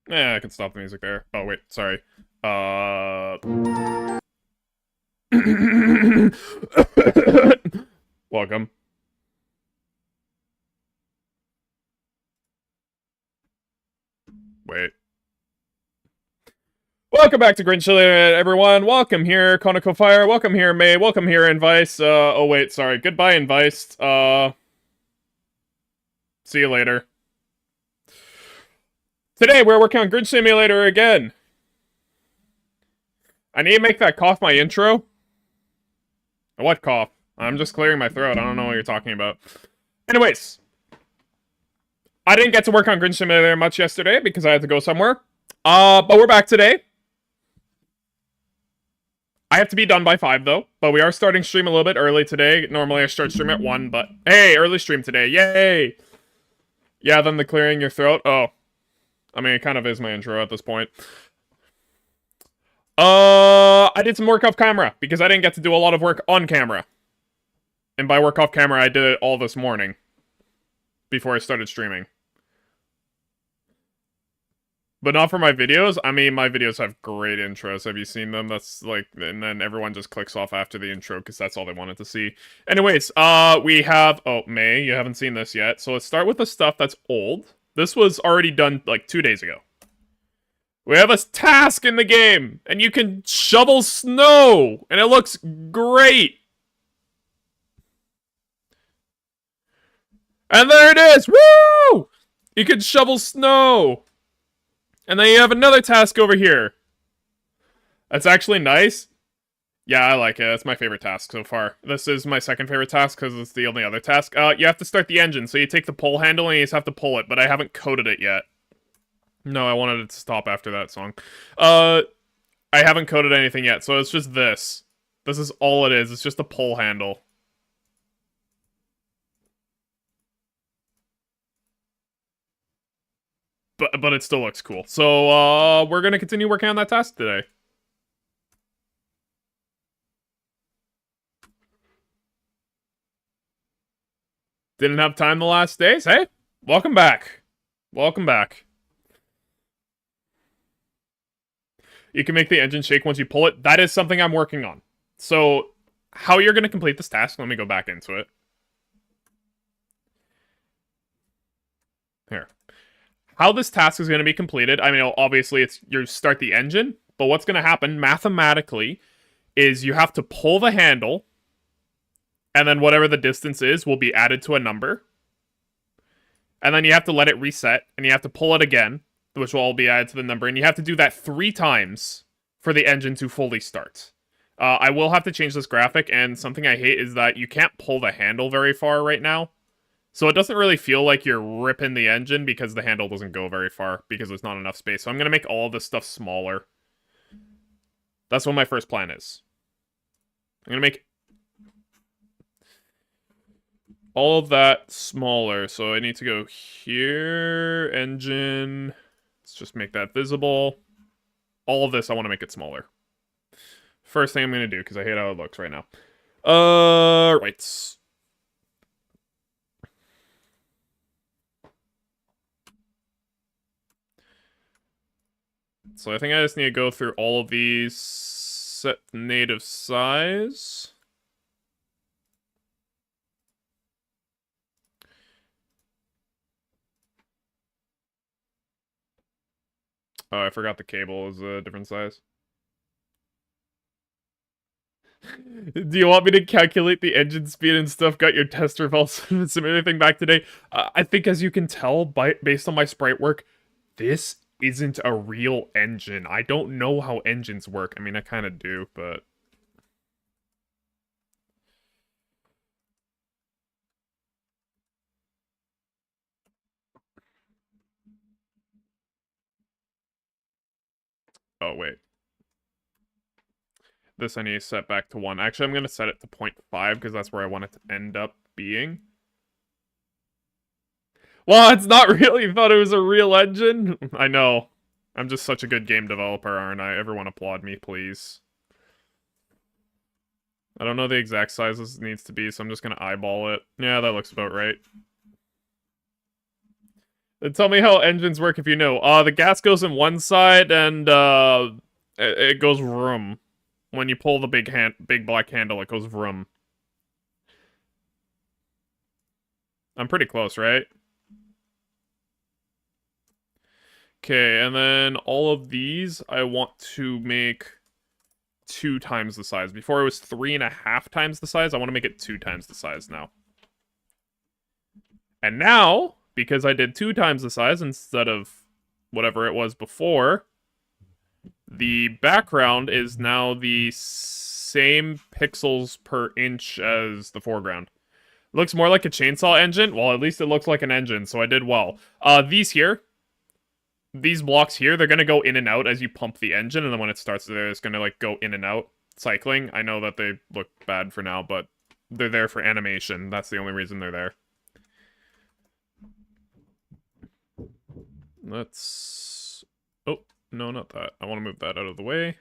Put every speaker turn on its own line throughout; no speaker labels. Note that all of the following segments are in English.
Yeah, I can stop the music there. Oh, wait, sorry. Welcome. Wait. Welcome back to Grinch, everyone. Welcome here, Conical Fire. Welcome here, May. Welcome here, Invice. Oh, wait, sorry. Goodbye, Invice. See you later. Today, we're working on Grinch Simulator again. I need to make that cough my intro. What cough? I'm just clearing my throat. I don't know what you're talking about. Anyways. I didn't get to work on Grinch Simulator much yesterday because I had to go somewhere. But we're back today. I have to be done by 5, though. But we are starting stream a little bit early today. Normally, I start stream at 1, but... Hey, early stream today. Yay! Yeah, then the clearing your throat. Oh. I mean, it kind of is my intro at this point. I did some work off camera, because I didn't get to do a lot of work on camera. And by work off camera, I did it all this morning. Before I started streaming. But not for my videos. I mean, my videos have great intros. Have you seen them? That's like, and then everyone just clicks off after the intro, because that's all they wanted to see. Anyways, we have, oh, May, you haven't seen this yet. So let's start with the stuff that's old. This was already done, like, 2 days ago. We have a task in the game, and you can shovel snow, and it looks great. And there it is! Woo! You can shovel snow. And then you have another task over here. That's actually nice. Yeah, I like it. That's my favorite task so far. This is my second favorite task because it's the only other task. You have to start the engine, so you take the pull handle and you just have to pull it, but I haven't coded it yet. No, I wanted it to stop after that song. I haven't coded anything yet, so it's just this. This is all it is. It's just a pull handle. But it still looks cool. So, we're gonna continue working on that task today. Didn't have time the last days? Hey, welcome back. Welcome back. You can make the engine shake once you pull it. That is something I'm working on. So, how you're gonna complete this task, let me go back into it. Here. How this task is going to be completed, I mean, obviously, it's you start the engine, but what's going to happen mathematically is you have to pull the handle, and then whatever the distance is will be added to a number. And then you have to let it reset, and you have to pull it again, which will all be added to the number, and you have to do that 3 times for the engine to fully start. I will have to change this graphic, and something I hate is that you can't pull the handle very far right now. So it doesn't really feel like you're ripping the engine because the handle doesn't go very far because there's not enough space. So I'm going to make all this stuff smaller. That's what my first plan is. I'm going to make all of that smaller. So I need to go here, engine. Let's just make that visible. All of this, I want to make it smaller. First thing I'm going to do, because I hate how it looks right now. Right. So I think I just need to go through all of these, set native size. Oh, I forgot the cable is a different size. Do you want me to calculate the engine speed and stuff? Got your test results and submit anything back today? I think as you can tell, based on my sprite work, this isn't a real engine. I don't know how engines work. I mean, I kind of do, but... Oh, wait. This I need to set back to 1. Actually, I'm going to set it to 0.5 because that's where I want it to end up being. Well, it's not real. You thought it was a real engine? I know. I'm just such a good game developer, aren't I? Everyone applaud me, please. I don't know the exact size this needs to be, so I'm just gonna eyeball it. Yeah, that looks about right. Then tell me how engines work if you know. The gas goes in one side, and, it goes vroom. When you pull the big black handle, it goes vroom. I'm pretty close, right? Okay, and then all of these, I want to make 2 times the size. Before it was 3.5 times the size, I want to make it 2 times the size now. And now, because I did 2 times the size instead of whatever it was before, the background is now the same pixels per inch as the foreground. Looks more like a chainsaw engine. Well, at least it looks like an engine, so I did well. These blocks here, they're going to go in and out as you pump the engine, and then when it starts there, it's going to, like, go in and out, cycling. I know that they look bad for now, but they're there for animation. That's the only reason they're there. Let's... Oh, no, not that. I want to move that out of the way.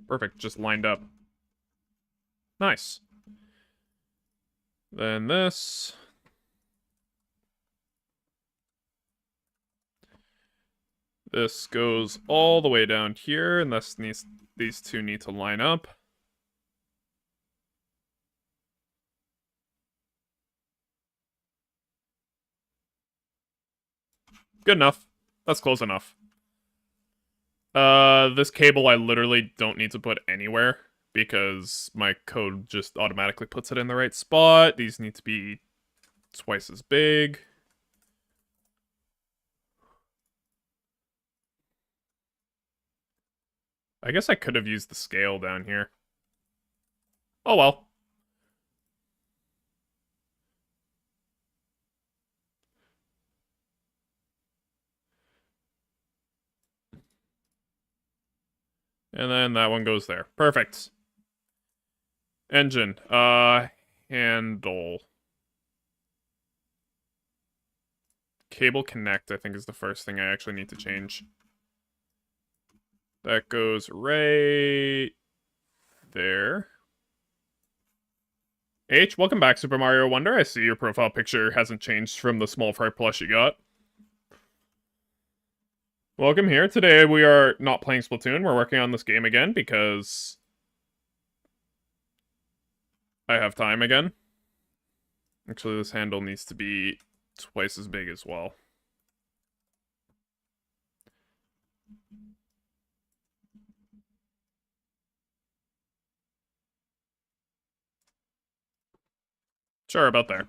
Perfect, just lined up. Nice. Then this. This goes all the way down here, and these two need to line up. Good enough. That's close enough. This cable I literally don't need to put anywhere because my code just automatically puts it in the right spot. These need to be twice as big. I guess I could have used the scale down here. Oh well. And then that one goes there. Perfect. Engine. Handle. Cable connect, I think, is the first thing I actually need to change. That goes right there. H, welcome back, Super Mario Wonder. I see your profile picture hasn't changed from the small fry plush you got. Welcome here. Today we are not playing Splatoon. We're working on this game again because I have time again. Actually, this handle needs to be twice as big as well. Sure, about there.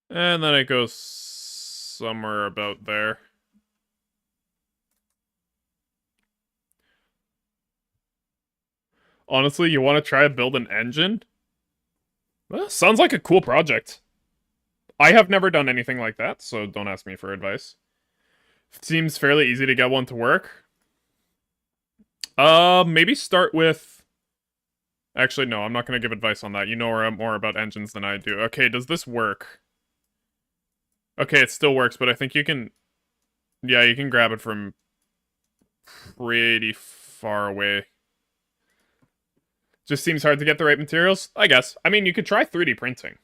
And then it goes somewhere about there. Honestly, you want to try to build an engine? Well, sounds like a cool project. I have never done anything like that, so don't ask me for advice. It seems fairly easy to get one to work. Maybe start with... Actually, no, I'm not going to give advice on that. You know more about engines than I do. Okay, does this work? Okay, it still works, but I think you can... Yeah, you can grab it from pretty far away. Just seems hard to get the right materials, I guess. I mean, you could try 3D printing.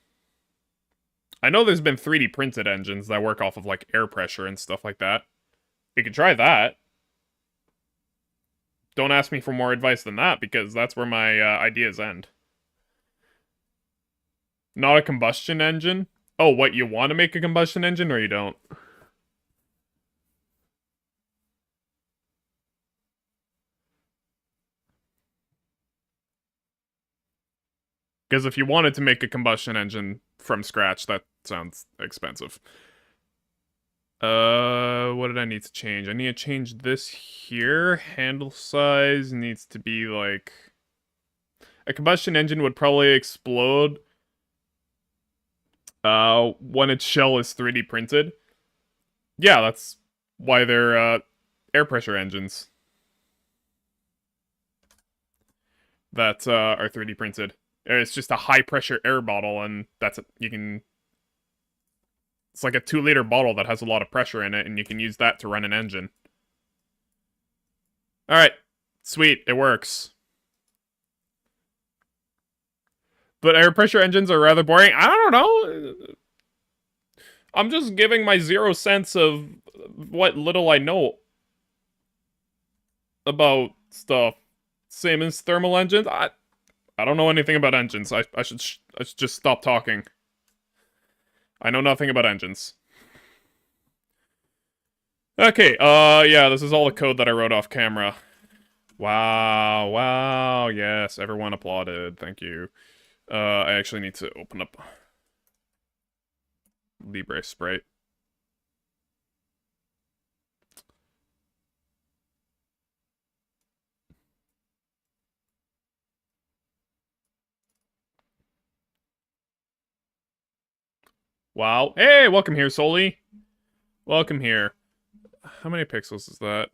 I know there's been 3D printed engines that work off of, like, air pressure and stuff like that. You could try that. Don't ask me for more advice than that, because that's where my ideas end. Not a combustion engine? Oh, what, you want to make a combustion engine, or you don't? Because if you wanted to make a combustion engine from scratch, that sounds expensive. What did I need to change? I need to change this here. Handle size needs to be like... A combustion engine would probably explode when its shell is 3D printed. Yeah, that's why they're air pressure engines that are 3D printed. It's just a high pressure air bottle, and that's it. You can... It's like a 2-liter bottle that has a lot of pressure in it, and you can use that to run an engine. Alright. Sweet, it works. But air pressure engines are rather boring. I don't know. I'm just giving my 0 cents of what little I know about stuff. Same as thermal engines. I don't know anything about engines. I should just stop talking. I know nothing about engines. Okay, yeah, this is all the code that I wrote off camera. Wow, wow, yes, everyone applauded, thank you. I actually need to open up Libre Sprite. Wow. Hey, welcome here, Soli. Welcome here. How many pixels is that?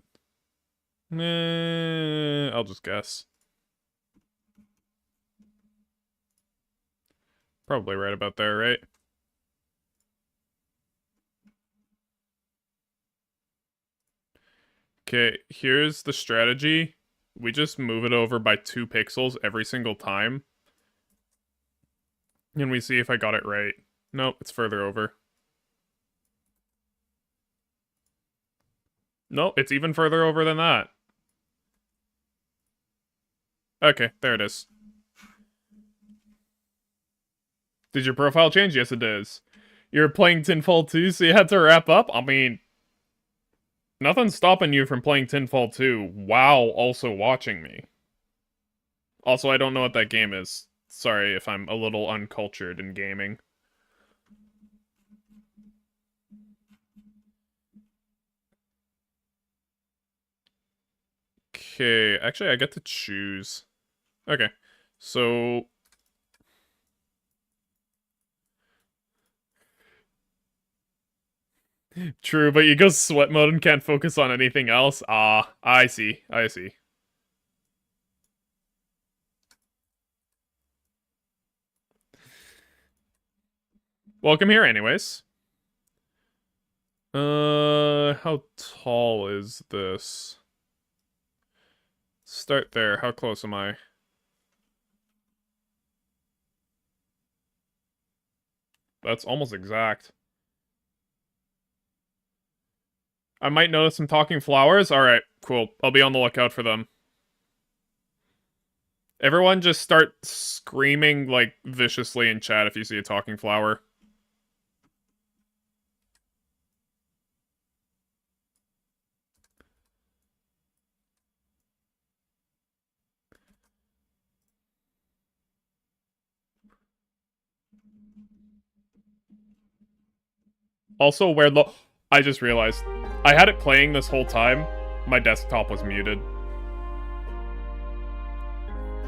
I'll just guess. Probably right about there, right? Okay, here's the strategy. We just move it over by 2 pixels every single time. And we see if I got it right. Nope, it's further over. Nope, it's even further over than that. Okay, there it is. Did your profile change? Yes, it does. You're playing Tinfall 2, so you had to wrap up? I mean, nothing's stopping you from playing Tinfall 2 while also watching me. Also, I don't know what that game is. Sorry if I'm a little uncultured in gaming. Okay, actually, I get to choose. Okay, so... True, but you go sweat mode and can't focus on anything else? Ah, I see, I see. Welcome here, anyways. How tall is this? Start there. How close am I? That's almost exact. I might notice some talking flowers. Alright, cool. I'll be on the lookout for them. Everyone just start screaming, like, viciously in chat if you see a talking flower. Also, where the... I just realized. I had it playing this whole time. My desktop was muted.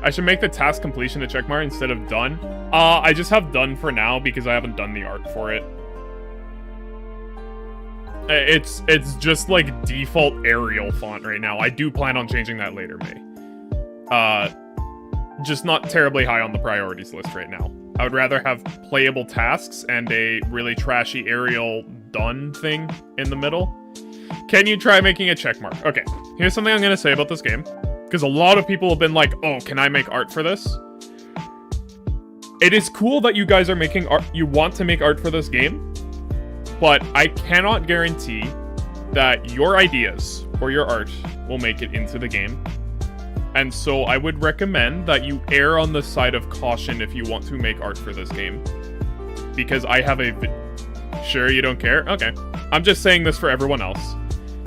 I should make the task completion a checkmark instead of done. I just have done for now because I haven't done the art for it. It's just like default Arial font right now. I do plan on changing that later, May. Just not terribly high on the priorities list right now. I would rather have playable tasks and a really trashy Arial done thing in the middle. Can you try making a checkmark? Okay, here's something I'm gonna say about this game. Because a lot of people have been like, oh, can I make art for this? It is cool that you guys are making art, you want to make art for this game, but I cannot guarantee that your ideas or your art will make it into the game. And so I would recommend that you err on the side of caution if you want to make art for this game. Because I have a... Sure, you don't care? Okay. I'm just saying this for everyone else.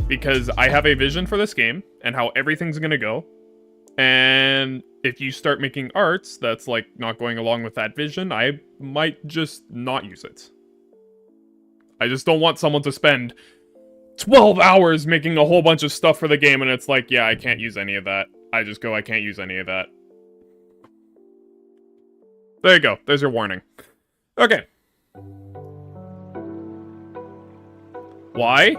Because I have a vision for this game and how everything's gonna go. And if you start making arts that's like not going along with that vision, I might just not use it. I just don't want someone to spend 12 hours making a whole bunch of stuff for the game and it's like, yeah, I can't use any of that. I just go, I can't use any of that. There you go. There's your warning. Okay. Why?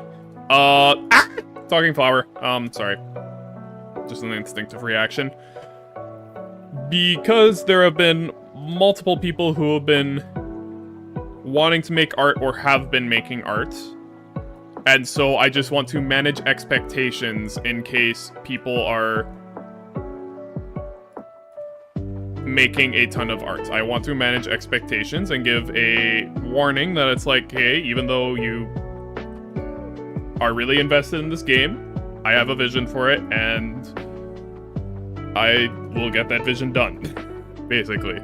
Talking flower. Sorry. Just an instinctive reaction. Because there have been multiple people who have been wanting to make art or have been making art. And so I just want to manage expectations in case people are making a ton of art. I want to manage expectations and give a warning that it's like, hey, even though you are really invested in this game, I have a vision for it, and I will get that vision done, basically.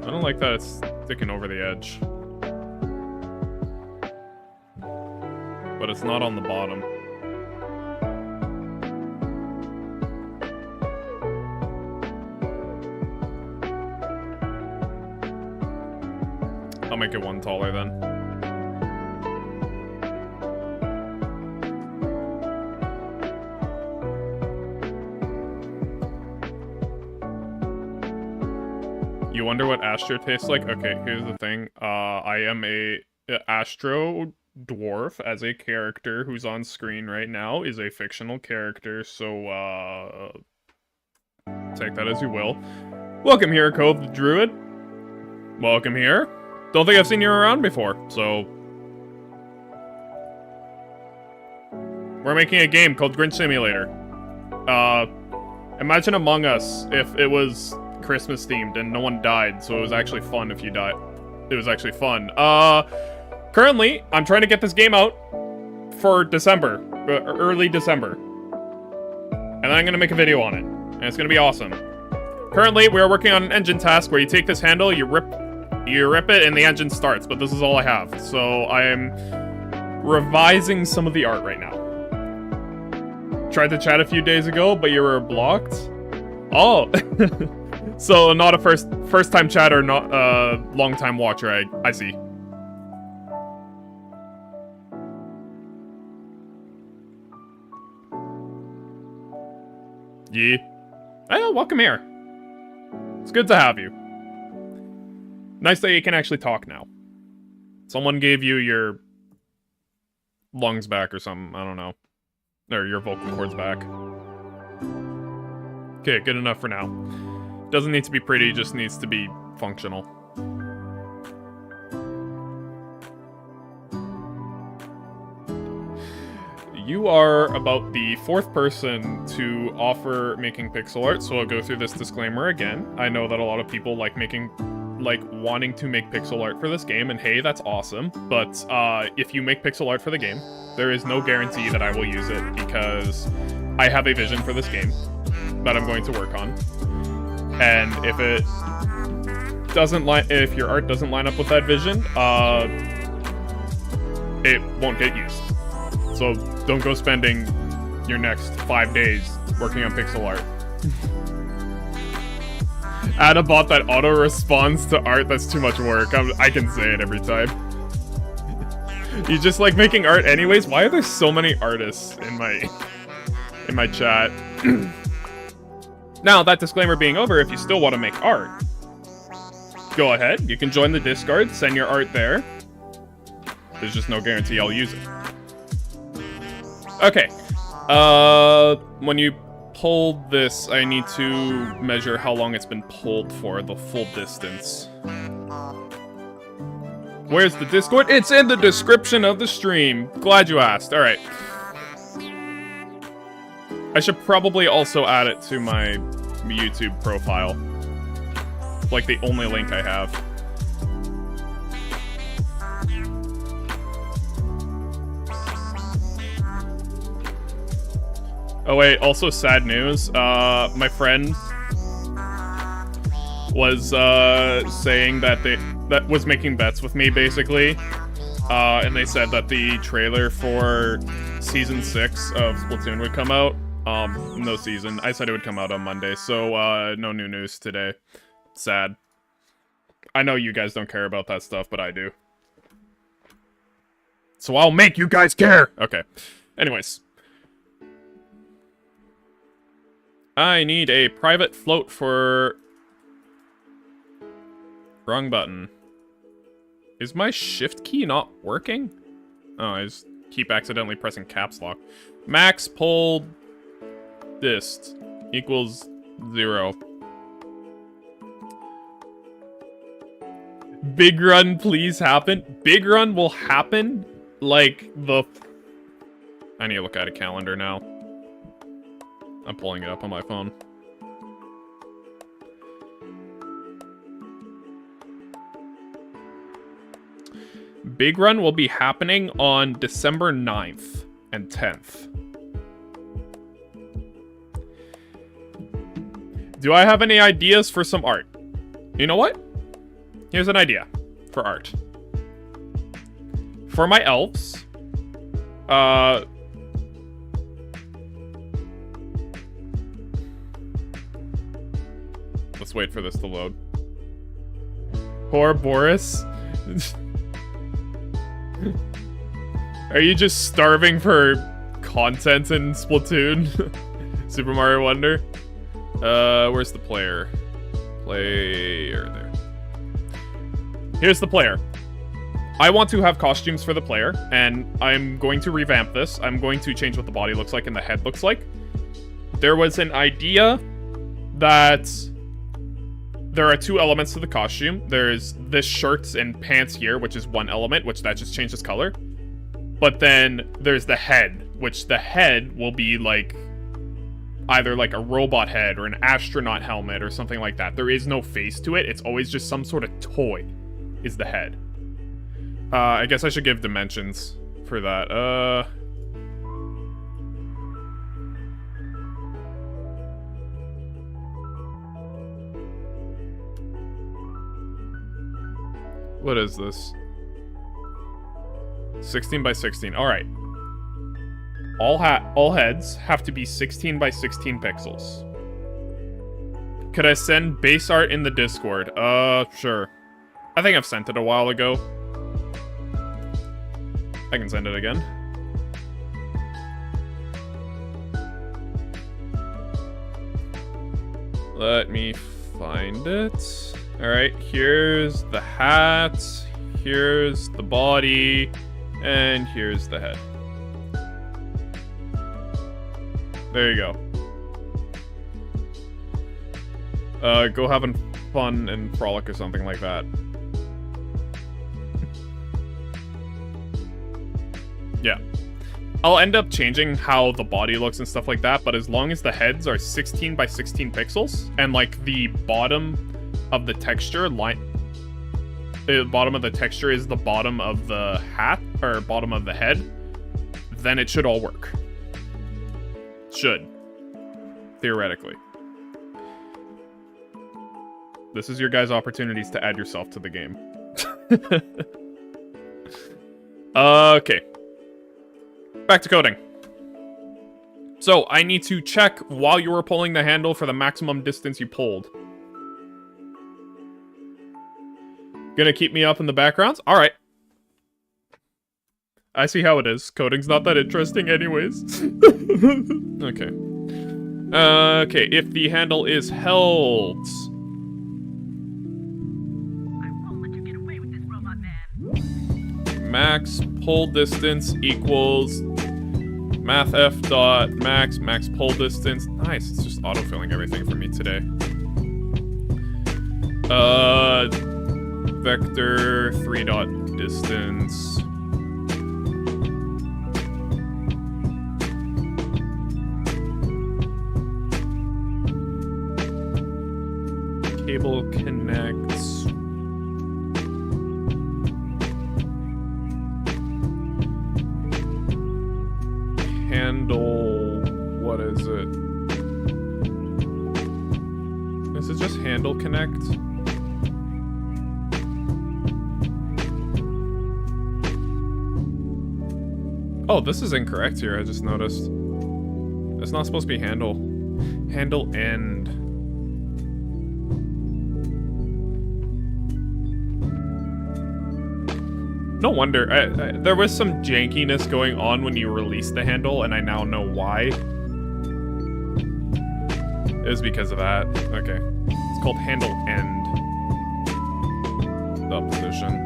I don't like that it's sticking over the edge. But it's not on the bottom. I'll make it one taller then. You wonder what Astro tastes like? Okay, here's the thing. I am a Astro Dwarf as a character who's on screen right now is a fictional character, so take that as you will. Welcome here, Cove the Druid. Welcome here. Don't think I've seen you around before, so... We're making a game called Grinch Simulator. Imagine Among Us if it was Christmas themed and no one died, so it was actually fun if you died. It was actually fun. Currently, I'm trying to get this game out for December, early December. And then I'm gonna make a video on it, and it's gonna be awesome. Currently, we are working on an engine task where you take this handle, you rip it, and the engine starts, but this is all I have. So I am revising some of the art right now. Tried to chat a few days ago, but you were blocked. Oh, so not a first time chatter, not a long time watcher. I see. Yeah. Oh, welcome here. It's good to have you. Nice that you can actually talk now. Someone gave you your lungs back or something, I don't know. Or your vocal cords back. Okay, good enough for now. Doesn't need to be pretty, just needs to be functional. You are about the 4th person to offer making pixel art, so I'll go through this disclaimer again. I know that a lot of people like wanting to make pixel art for this game, and hey, that's awesome. But if you make pixel art for the game, there is no guarantee that I will use it because I have a vision for this game that I'm going to work on. And if it doesn't if your art doesn't line up with that vision, it won't get used. So don't go spending your next 5 days working on pixel art. Add a bot that auto-responds to art. That's too much work. I can say it every time. You just like making art anyways? Why are there so many artists in my chat? Now, that disclaimer being over, if you still want to make art, go ahead. You can join the Discord, send your art there. There's just no guarantee I'll use it. Okay. When you pull this, I need to measure how long it's been pulled for, the full distance. Where's the Discord? It's in the description of the stream. Glad you asked. Alright. I should probably also add it to my YouTube profile. Like the only link I have. Oh wait, also sad news. My friend was saying that was making bets with me basically, and they said that the trailer for season 6 of Splatoon would come out. No season. I said it would come out on Monday, so no new news today. Sad. I know you guys don't care about that stuff, but I do. So I'll make you guys care! Okay. Anyways. I need a private float for... Wrong button. Is my shift key not working? Oh, I just keep accidentally pressing caps lock. Max pull dist equals 0. Big run, please happen. Big run will happen like the... I need to look at a calendar now. I'm pulling it up on my phone. Big Run will be happening on December 9th and 10th. Do I have any ideas for some art? You know what? Here's an idea for art. For my elves, let's wait for this to load. Poor Boris. Are you just starving for content in Splatoon? Super Mario Wonder? Where's the player? Player there. Here's the player. I want to have costumes for the player, and I'm going to revamp this. I'm going to change what the body looks like and the head looks like. There was an idea that there are 2 elements to the costume. There's this shirt and pants here, which is one element, which that just changes color. But then there's the head, which the head will be like either like a robot head or an astronaut helmet or something like that. There is no face to it. It's always just some sort of toy is the head. I guess I should give dimensions for that. What is this? 16 by 16. All right. All heads have to be 16 by 16 pixels. Could I send base art in the Discord? Sure. I think I've sent it a while ago. I can send it again. Let me find it. Alright, here's the hat, here's the body, and here's the head. There you go. Go having fun and frolic or something like that. Yeah. I'll end up changing how the body looks and stuff like that, but as long as the heads are 16 by 16 pixels, and like the bottom of the texture the bottom of the texture is the bottom of the hat, or bottom of the head, then it should all work. Should. Theoretically. This is your guys' opportunities to add yourself to the game. Okay. Back to coding. So, I need to check while you were pulling the handle for the maximum distance you pulled. Gonna keep me up in the backgrounds? Alright. I see how it is. Coding's not that interesting anyways. Okay. Okay, if the handle is held...
I won't let you get away with this, robot man.
Max pull distance equals... math f dot max pull distance. Nice, it's just autofilling everything for me today. Vector 3 dot distance. Cable connects. Handle, what is it? Is it just handle connect? Oh, this is incorrect here, I just noticed. It's not supposed to be handle. Handle end. No wonder. There was some jankiness going on when you released the handle, and I now know why. It was because of that. Okay. It's called handle end. The position.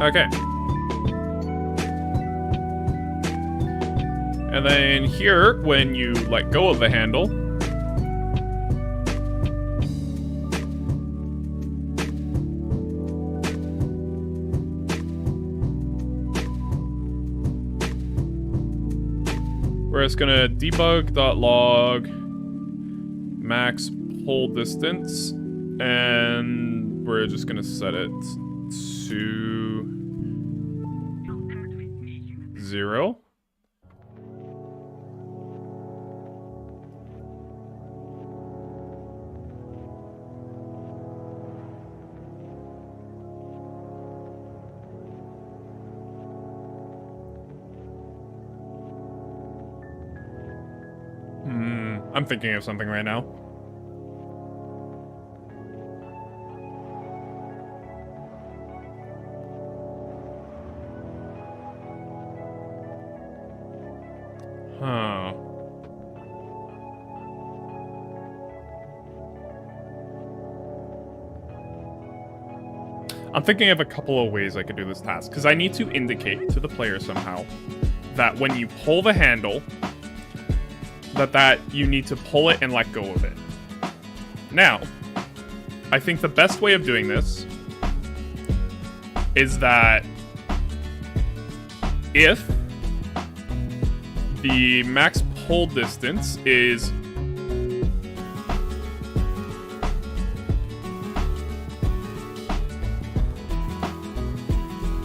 Okay. And then here, when you let go of the handle, we're just gonna debug.log max pull distance, and we're just gonna set it to 0. I'm thinking of something right now. Huh. I'm thinking of a couple of ways I could do this task, because I need to indicate to the player somehow that when you pull the handle, that you need to pull it and let go of it. Now, I think the best way of doing this is that if the max pull distance is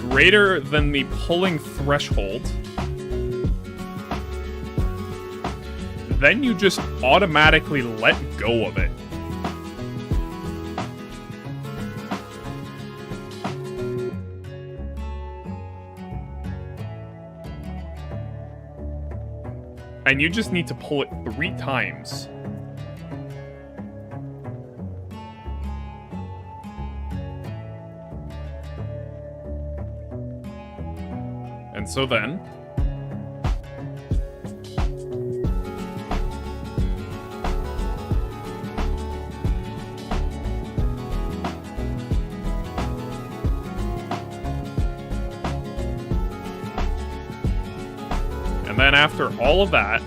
greater than the pulling threshold, then you just automatically let go of it. And you just need to pull it 3 times. And so then... And then after all of that,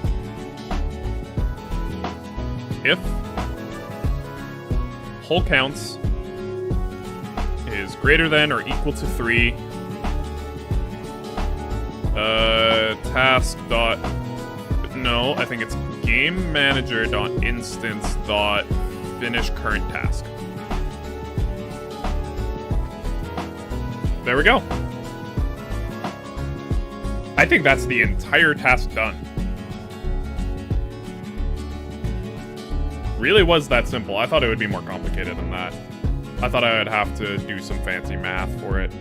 if pull counts is greater than or equal to 3, task dot, no, I think it's game manager dot instance dot finish current task. There we go. I think that's the entire task done. Really was that simple. I thought it would be more complicated than that. I thought I would have to do some fancy math for it.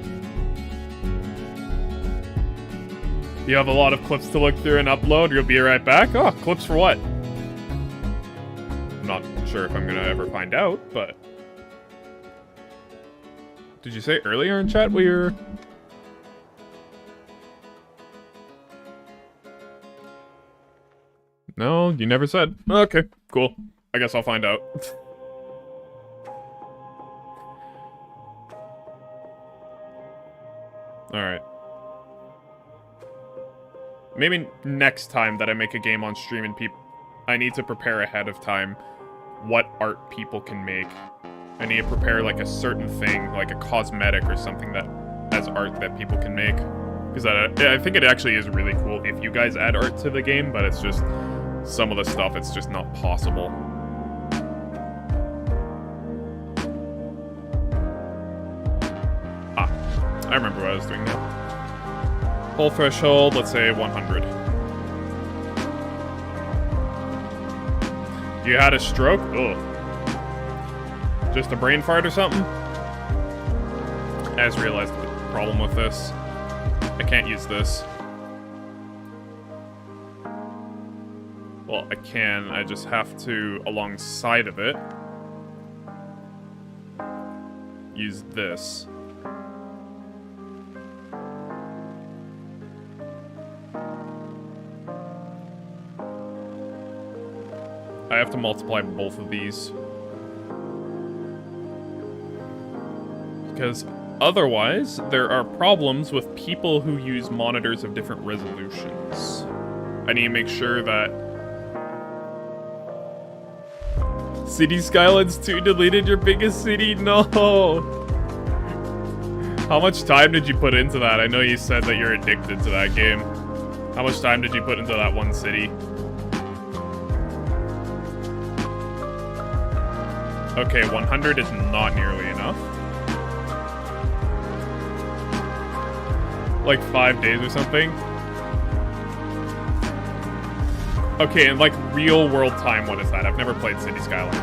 You have a lot of clips to look through and upload. You'll be right back. Oh, clips for what? I'm not sure if I'm gonna ever find out, but... Did you say earlier in chat we were... No, you never said. Okay, cool. I guess I'll find out. Alright. Maybe next time that I make a game on stream and I need to prepare ahead of time what art people can make. I need to prepare like a certain thing, like a cosmetic or something that as art that people can make. Because I think it actually is really cool if you guys add art to the game, but it's just some of the stuff, it's just not possible. Ah, I remember what I was doing now. Whole threshold, let's say 100. You had a stroke? Ugh. Just a brain fart or something? I just realized the problem with this. I can't use this. Well, I can, I just have to, alongside of it, use this. I have to multiply both of these. Because otherwise, there are problems with people who use monitors of different resolutions. I need to make sure that City Skylines 2 deleted your biggest city? No! How much time did you put into that? I know you said that you're addicted to that game. How much time did you put into that one city? Okay, 100 is not nearly enough. Like 5 days or something? Okay, and like real world time, what is that? I've never played City Skylines.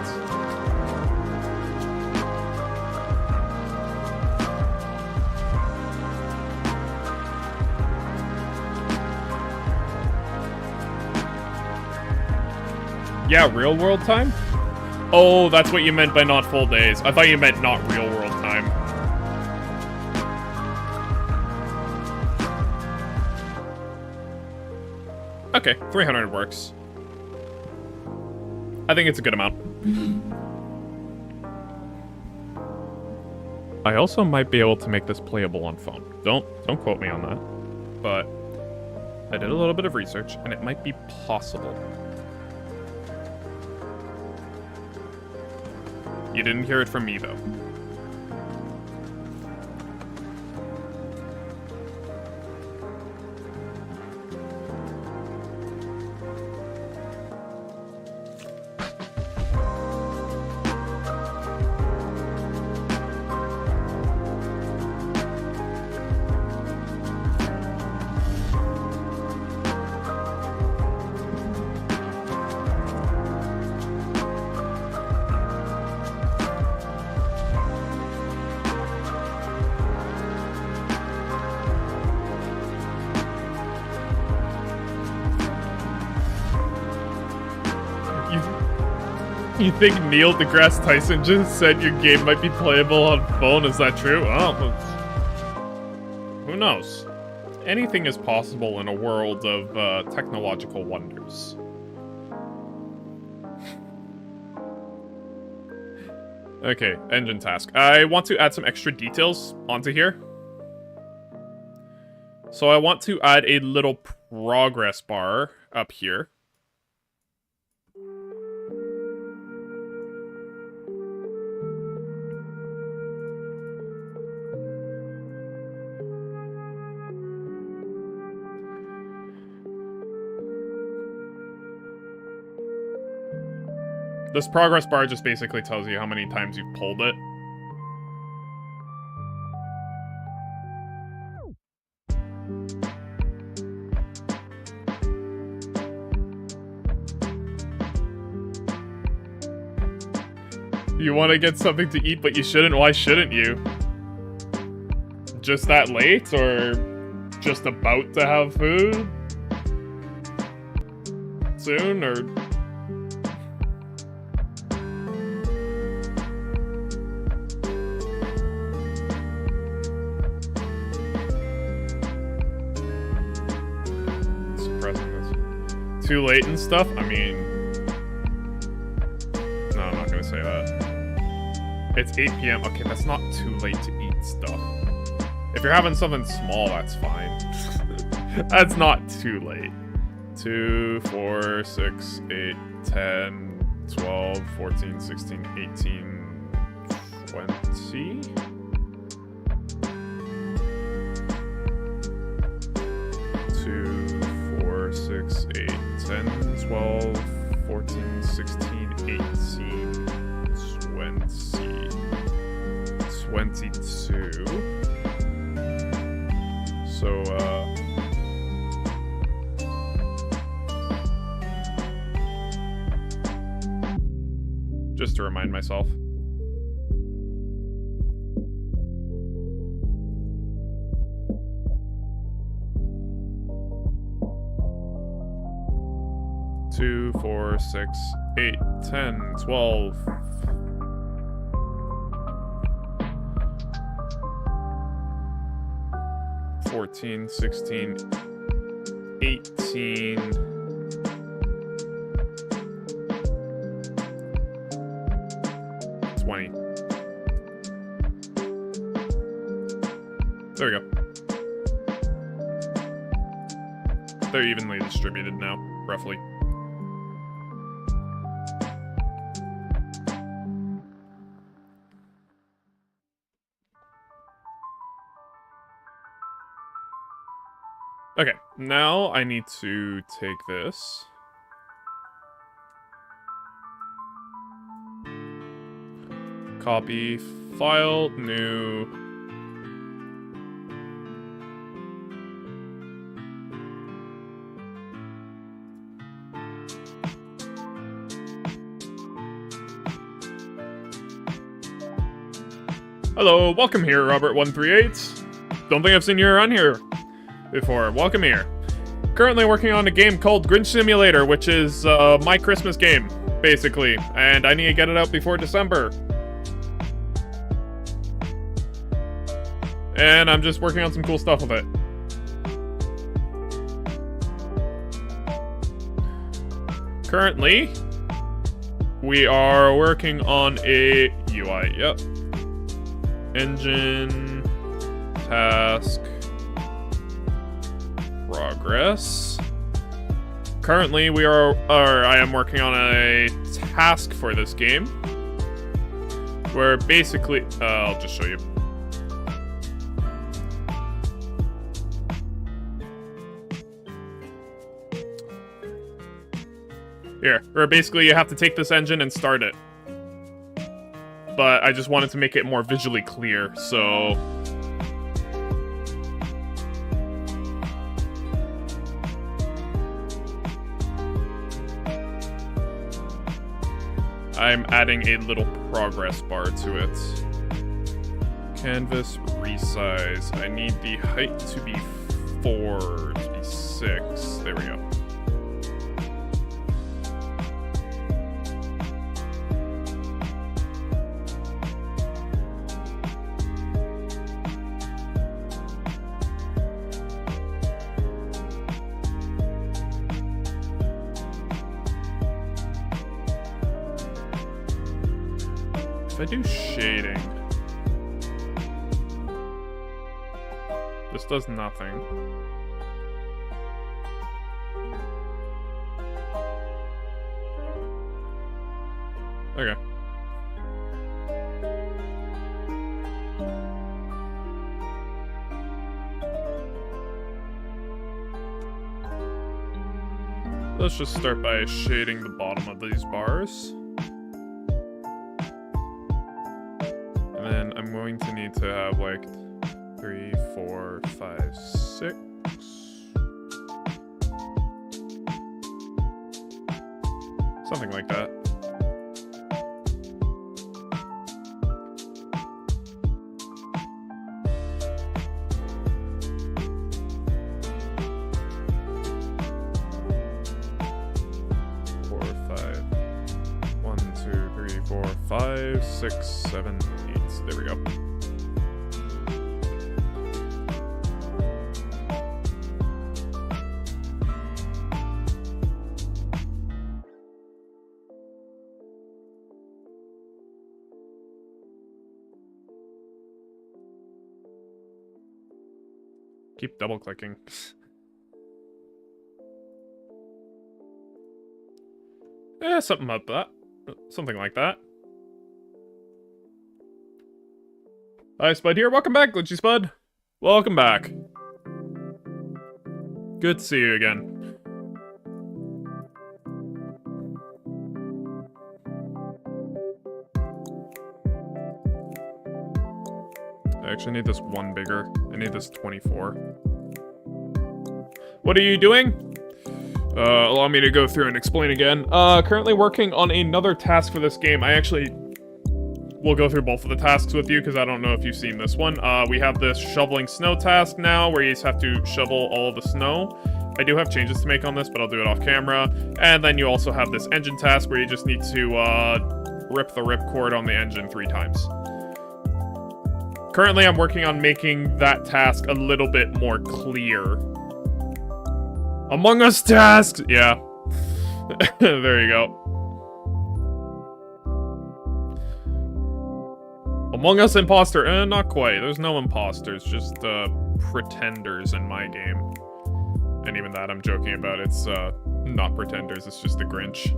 Yeah, real world time? Oh, that's what you meant by not full days. I thought you meant not real world time. Okay, 300 works. I think it's a good amount. I also might be able to make this playable on phone. Don't quote me on that. But I did a little bit of research, and it might be possible. You didn't hear it from me, though. You think Neil deGrasse Tyson just said your game might be playable on phone? Is that true? Oh, who knows? Anything is possible in a world of technological wonders. Okay, engine task. I want to add some extra details onto here. So I want to add a little progress bar up here. This progress bar just basically tells you how many times you've pulled it. You want to get something to eat, but you shouldn't? Why shouldn't you? Just that late, or just about to have food soon, or suppressing this too late and stuff? I mean, no, I'm not gonna say that. It's 8 p.m. Okay, that's not too late to eat stuff. If you're having something small, that's fine. That's not too late. 2, 4, 6, 8, 10, 12, 14, 16, 18, 20. 2, 4, 6, 8, 10, 12, 14, 16, 18, 20, 22. So, just to remind myself. Two, 4, 6, 8, 10, 12. 14, 16, 18, 20. There we go. They're evenly distributed now, roughly. Okay, now I need to take this. Copy, file, new. Hello, welcome here, Robert138. Don't think I've seen you around here before. Welcome here. Currently working on a game called Grinch Simulator, which is my Christmas game, basically, and I need to get it out before December. And I'm just working on some cool stuff with it. Currently, we are working on a UI. Yep. Engine, task, progress. Currently, I am working on a task for this game, where basically, I'll just show you. Here, where basically you have to take this engine and start it. But I just wanted to make it more visually clear, so I'm adding a little progress bar to it. Canvas resize. I need the height to be 4, to be 6. There we go. If I do shading, this does nothing. Okay. Let's just start by shading the bottom of these bars. And then I'm going to need to have like 3, 4, 5, 6. Something like that. 5, 6, 7, 8. There we go. Keep double clicking. Yeah, something like that. Something like that. Hi, Spud here. Welcome back, Glitchy Spud. Welcome back. Good to see you again. I actually need this one bigger. I need this 24. What are you doing? Allow me to go through and explain again. Currently working on another task for this game. I actually will go through both of the tasks with you because I don't know if you've seen this one. We have this shoveling snow task now where you just have to shovel all of the snow. I do have changes to make on this, but I'll do it off camera. And then you also have this engine task where you just need to rip the ripcord on the engine 3 times. Currently, I'm working on making that task a little bit more clear. Among Us tasks! Yeah. There you go. Among Us imposter. Not quite. There's no imposters, just pretenders in my game. And even that I'm joking about. It's not pretenders, it's just the Grinch.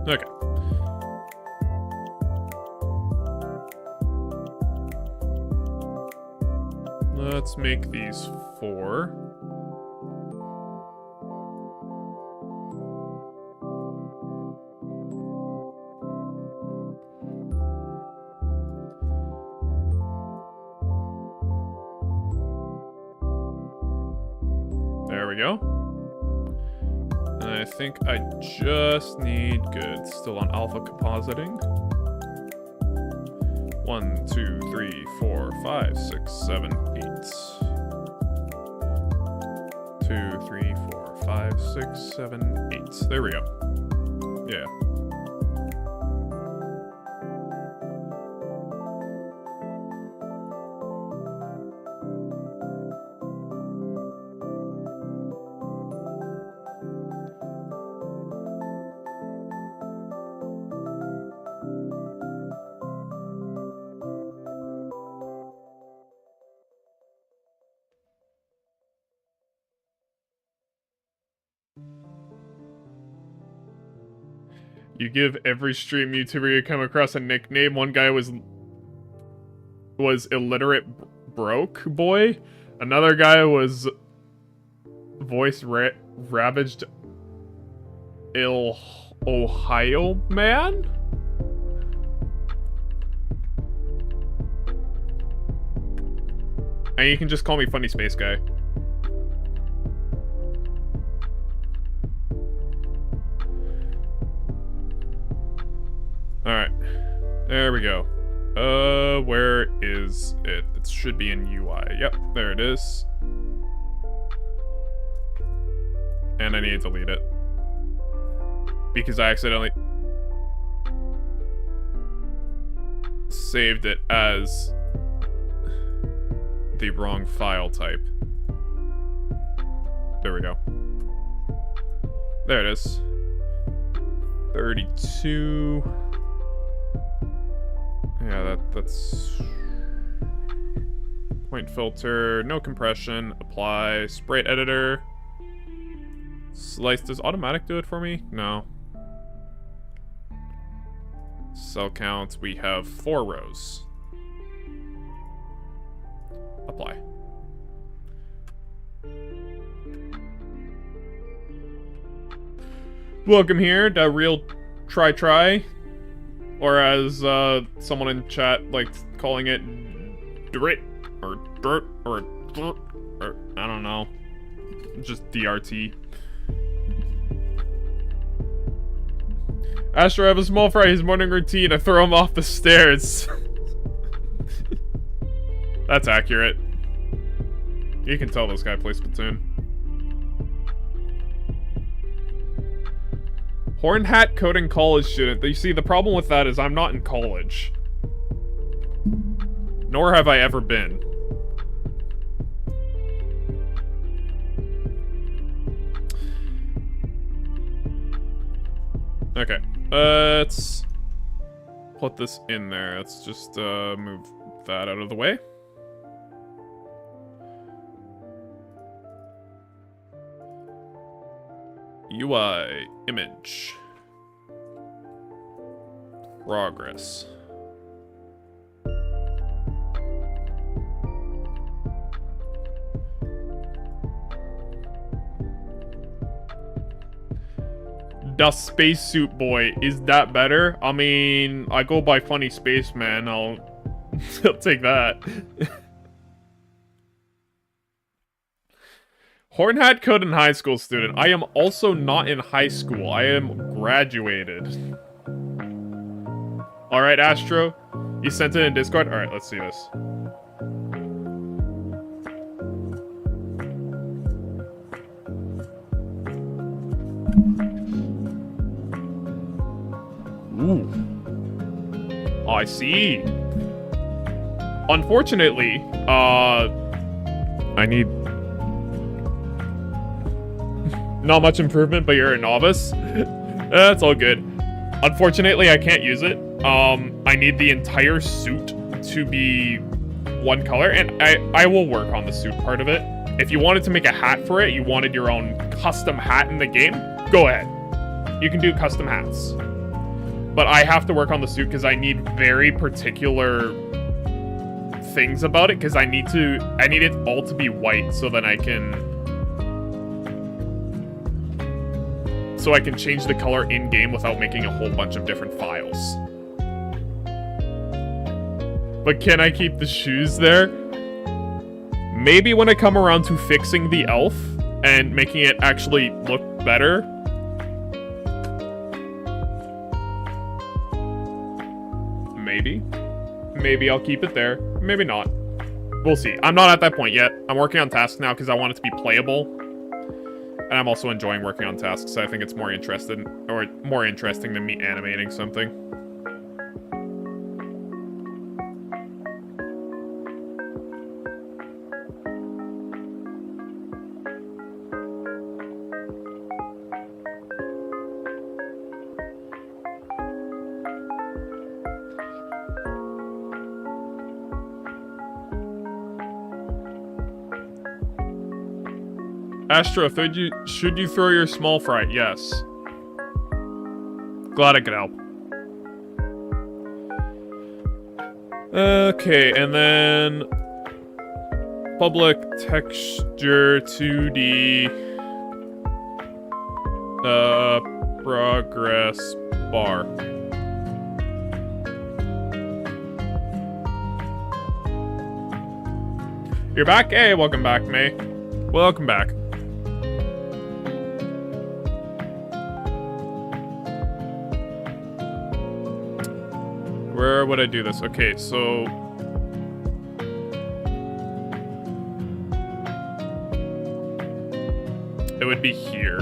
Okay. Let's make these 4. There we go. I think I just need good. Still on alpha compositing. 1, 2, 3, 4, 5, 6, 7, 8. 2, 3, 4, 5, 6, 7, 8. There we go. Yeah. You give every stream YouTuber you come across a nickname. One guy was illiterate broke boy. Another guy was voice ravaged Ohio man. And you can just call me Funny Space Guy. Alright. There we go. Where is it? It should be in UI. Yep, there it is. And I need to delete it. Because I accidentally saved it as the wrong file type. There we go. There it is. 32. Yeah, that's... Point filter, no compression, apply, sprite editor. Slice, does automatic do it for me? No. Cell counts, we have 4 rows. Apply. Welcome here, the real try. Or as someone in chat liked calling it, DRIT, or dirt, or I don't know. Just DRT. Astro, I have a small fry, his morning routine, I throw him off the stairs. That's accurate. You can tell this guy plays Splatoon. Horn hat coding college student. You see, the problem with that is I'm not in college. Nor have I ever been. Okay. Let's put this in there. Let's just move that out of the way. UI image. Progress. The spacesuit boy. Is that better? I mean, I go by funny spaceman. I'll take that. Horn hat code in high school student. I am also not in high school. I am graduated. Alright, Astro. You sent it in Discord? Alright, let's see this. Ooh. I see. Unfortunately, I need not much improvement, but you're a novice. That's all good. Unfortunately, I can't use it. I need the entire suit to be one color, and I will work on the suit part of it. If you wanted to make a hat for it, you wanted your own custom hat in the game, go ahead. You can do custom hats. But I have to work on the suit because I need very particular things about it, because I need it all to be white so that I can change the color in-game without making a whole bunch of different files. But can I keep the shoes there? Maybe when I come around to fixing the elf and making it actually look better. Maybe. Maybe I'll keep it there. Maybe not. We'll see. I'm not at that point yet. I'm working on tasks now because I want it to be playable. And I'm also enjoying working on tasks. So I think it's more interesting than me animating something. Astro, should you throw your small fry? Yes. Glad I could help. Okay, and then public texture 2D progress bar. You're back? Hey, welcome back, May. Welcome back. Where would I do this? Okay, so it would be here.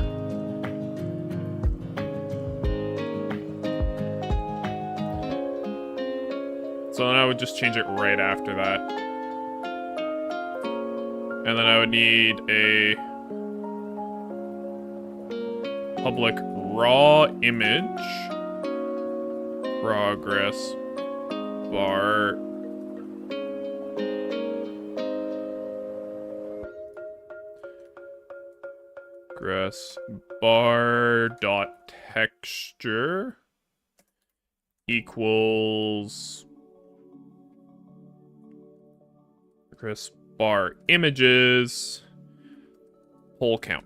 So then I would just change it right after that. And then I would need a public raw image progress bar progress bar dot texture equals progress bar images whole count.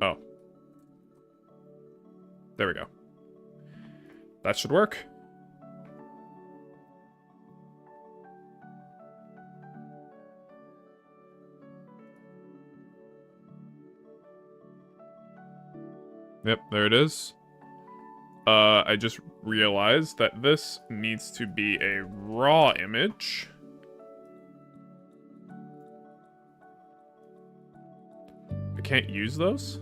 Oh. There we go. That should work. Yep, there it is. I just realized that this needs to be a raw image. I can't use those?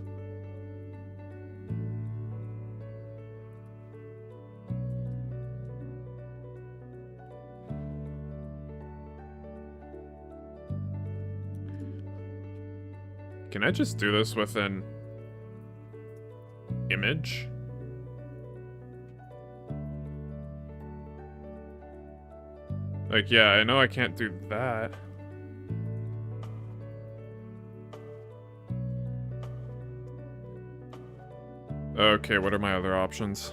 Can I just do this with an image? Like, yeah, I know I can't do that. Okay, what are my other options?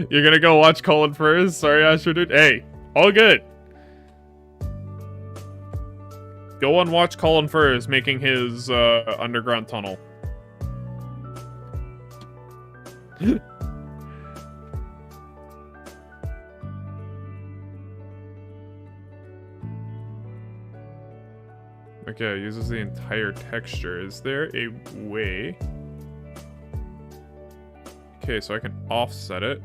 You're gonna go watch Colin first? Sorry, Astro dude. Hey, all good. Go and watch Colin first making his underground tunnel. Okay, it uses the entire texture. Is there a way? Okay, so I can offset it.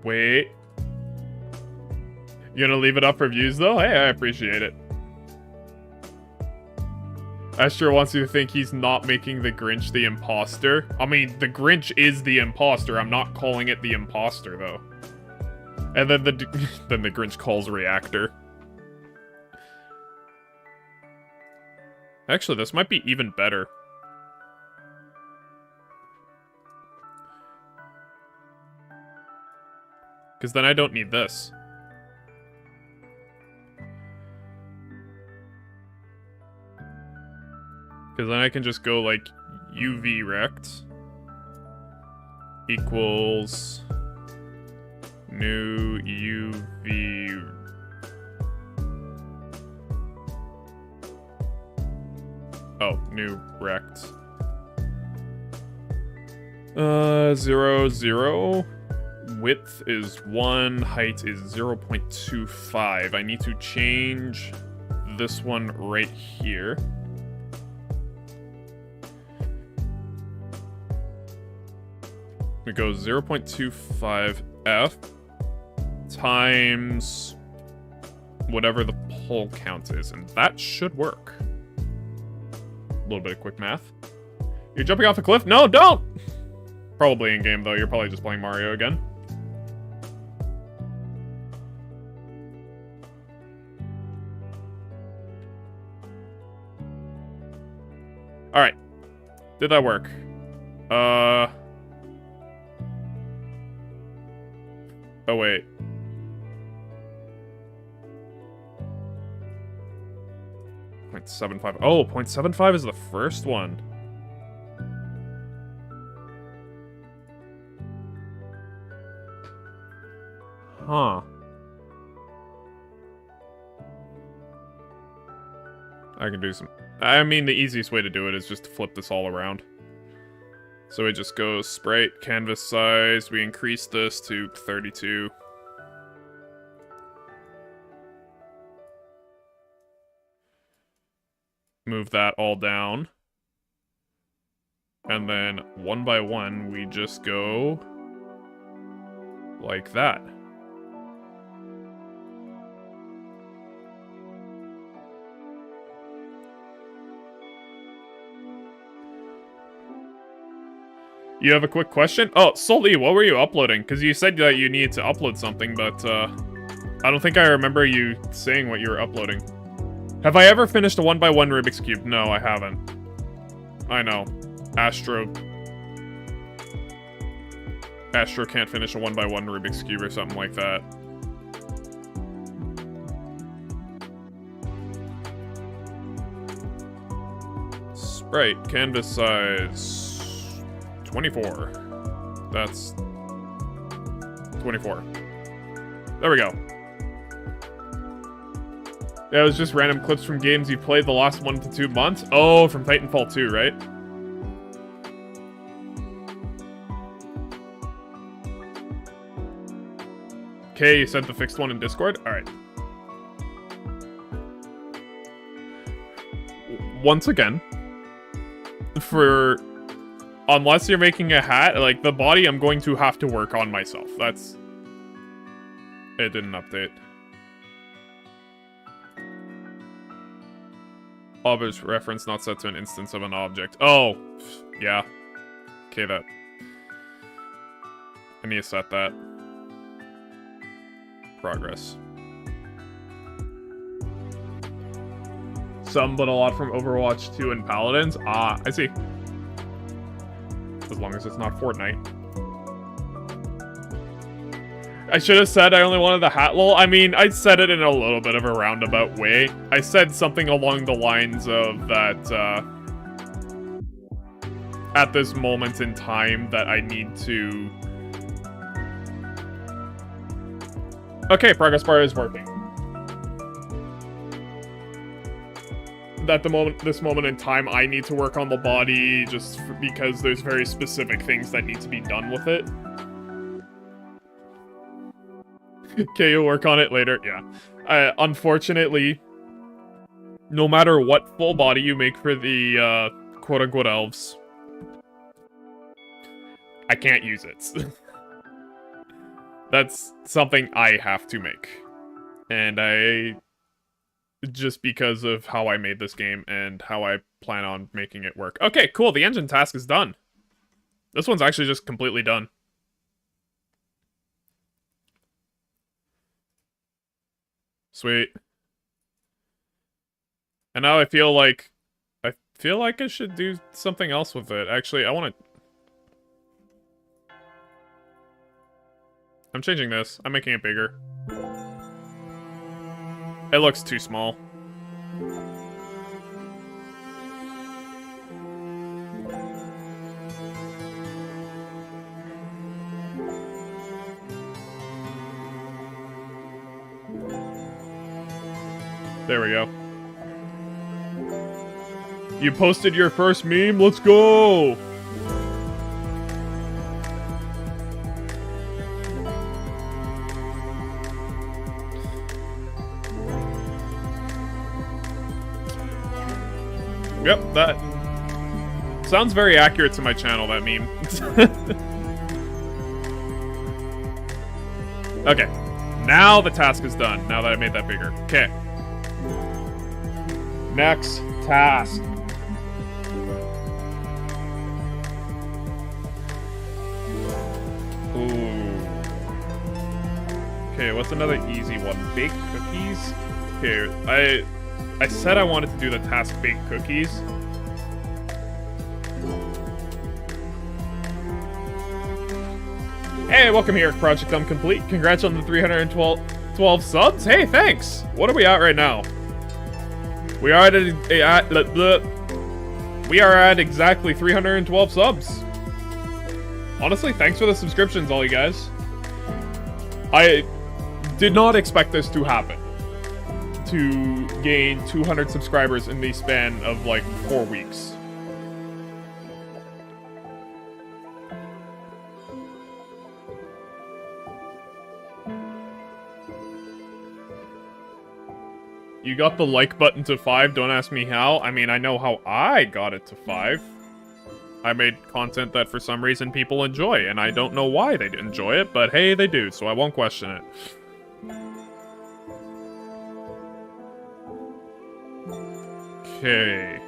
Wait. You gonna leave it up for views though? Hey, I appreciate it. Astro wants you to think he's not making the Grinch the imposter. I mean, the Grinch is the imposter. I'm not calling it the imposter though. And then then the Grinch calls reactor. Actually, this might be even better. Because then I don't need this. Because then I can just go like UV rect equals new UV. Oh, new rect. 0, 0. Width is 1, height is 0.25. I need to change this one right here. We go 0.25 F times whatever the pole count is, and that should work. A little bit of quick math. You're jumping off a cliff? No, don't! Probably in-game, though. You're probably just playing Mario again. Alright. Did that work? Oh, wait. .75. Oh, 0.75 is the first one. Huh. I can do some... I mean, the easiest way to do it is just to flip this all around. So it just goes sprite, canvas size. We increase this to 32. Move that all down. And then one by one, we just go like that. You have a quick question? Oh, Salty, what were you uploading? Because you said that you needed to upload something, but I don't think I remember you saying what you were uploading. Have I ever finished a 1x1 Rubik's Cube? No, I haven't. I know. Astro can't finish a 1x1 Rubik's Cube or something like that. Sprite, canvas size... 24. That's 24. There we go. Yeah, it was just random clips from games you played the last 1 to 2 months. Oh, from Titanfall 2, right? Okay, you sent the fixed one in Discord? Alright. Once again, unless you're making a hat, like, the body I'm going to have to work on myself. That's... It didn't update. Object reference not set to an instance of an object. Oh, yeah. Okay, that... I need to set that. Progress. Some, but a lot from Overwatch 2 and Paladins. Ah, I see. As long as it's not Fortnite. I should have said I only wanted the hat lol. I mean, I said it in a little bit of a roundabout way. I said something along the lines of that, at this moment in time that I need to... Okay, progress bar is working. At this moment in time, I need to work on the body just because there's very specific things that need to be done with it. Okay, you'll work on it later. Yeah. Unfortunately, no matter what full body you make for the quote-unquote elves, I can't use it. That's something I have to make. And just because of how I made this game and how I plan on making it work. Okay, cool. The engine task is done. This one's actually just completely done. Sweet. And now I feel like I should do something else with it. Actually, I'm changing this. I'm making it bigger. It looks too small. There we go. You posted your first meme? Let's go! Yep, that sounds very accurate to my channel, that meme. Okay, now the task is done, now that I made that bigger. Okay. Next task. Ooh. Okay, what's another easy one? Bake cookies? Okay, I said I wanted to do the task bake cookies. Hey, welcome here, Project Complete. Congrats on the 312 subs. Hey, thanks. What are we at right now? We are at exactly 312 subs. Honestly, thanks for the subscriptions, all you guys. I did not expect this to happen. To gain 200 subscribers in the span of like 4 weeks. You got the like button to 5, don't ask me how. I mean, I know how I got it to 5. I made content that for some reason people enjoy, and I don't know why they enjoy it, but hey, they do, so I won't question it. Okay.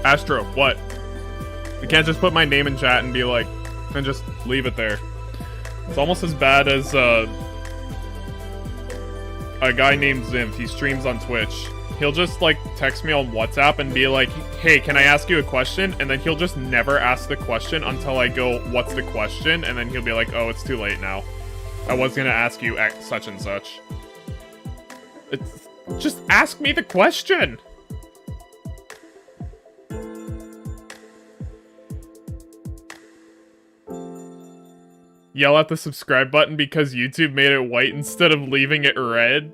Astro, what? You can't just put my name in chat and be like, and just leave it there. It's almost as bad as, a guy named Zimph. He streams on Twitch. He'll just, like, text me on WhatsApp and be like, hey, can I ask you a question? And then he'll just never ask the question until I go, what's the question? And then he'll be like, oh, it's too late now. I was gonna ask you X such and such. Just ask me the question. Yell at the subscribe button because YouTube made it white instead of leaving it red.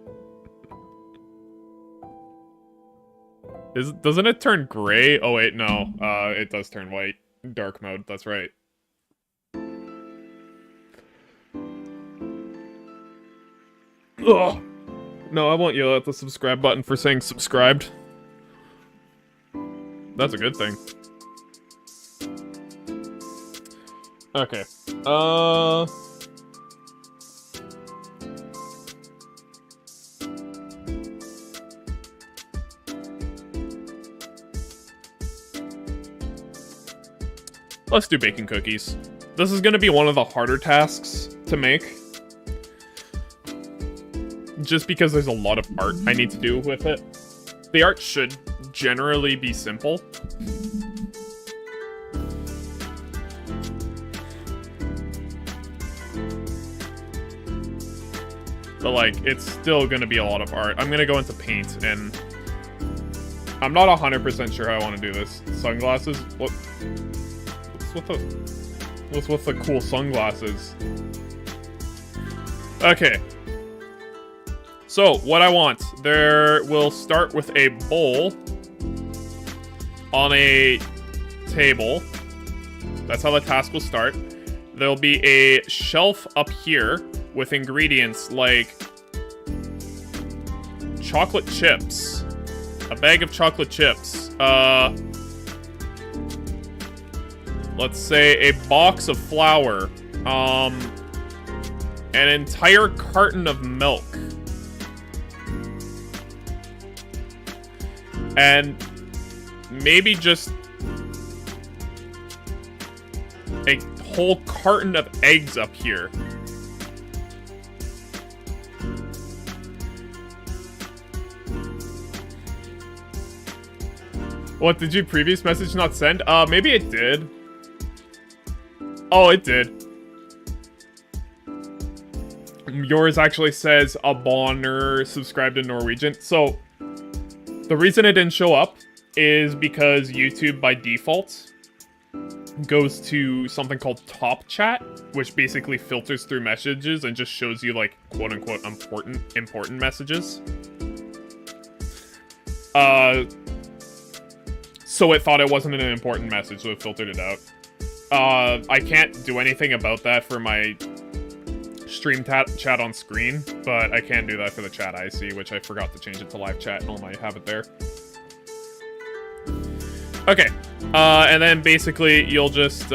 Doesn't it turn gray? Oh wait, no. It does turn white. Dark mode, that's right. Ugh. No, I won't yell at the subscribe button for saying subscribed. That's a good thing. Okay. Let's do baking cookies. This is gonna be one of the harder tasks to make. Just because there's a lot of art I need to do with it. The art should generally be simple. But, like, it's still gonna be a lot of art. I'm gonna go into paint, and I'm not 100% sure how I want to do this. Sunglasses? What's with the cool sunglasses? Okay. So, what I want, we'll start with a bowl on a table. That's how the task will start. There'll be a shelf up here with ingredients like chocolate chips, a bag of chocolate chips, let's say a box of flour, an entire carton of milk, and maybe just a whole carton of eggs up here. What, did your previous message not send? Maybe it did. Oh, it did. Yours actually says a Bonner subscribed in Norwegian. So, the reason it didn't show up is because YouTube, by default, goes to something called Top Chat, which basically filters through messages and just shows you, like, quote-unquote important messages. So it thought it wasn't an important message, so it filtered it out. I can't do anything about that for my stream chat on screen, but I can do that for the chat I see, which I forgot to change it to live chat, and I'll have it there. Okay, and then basically you'll just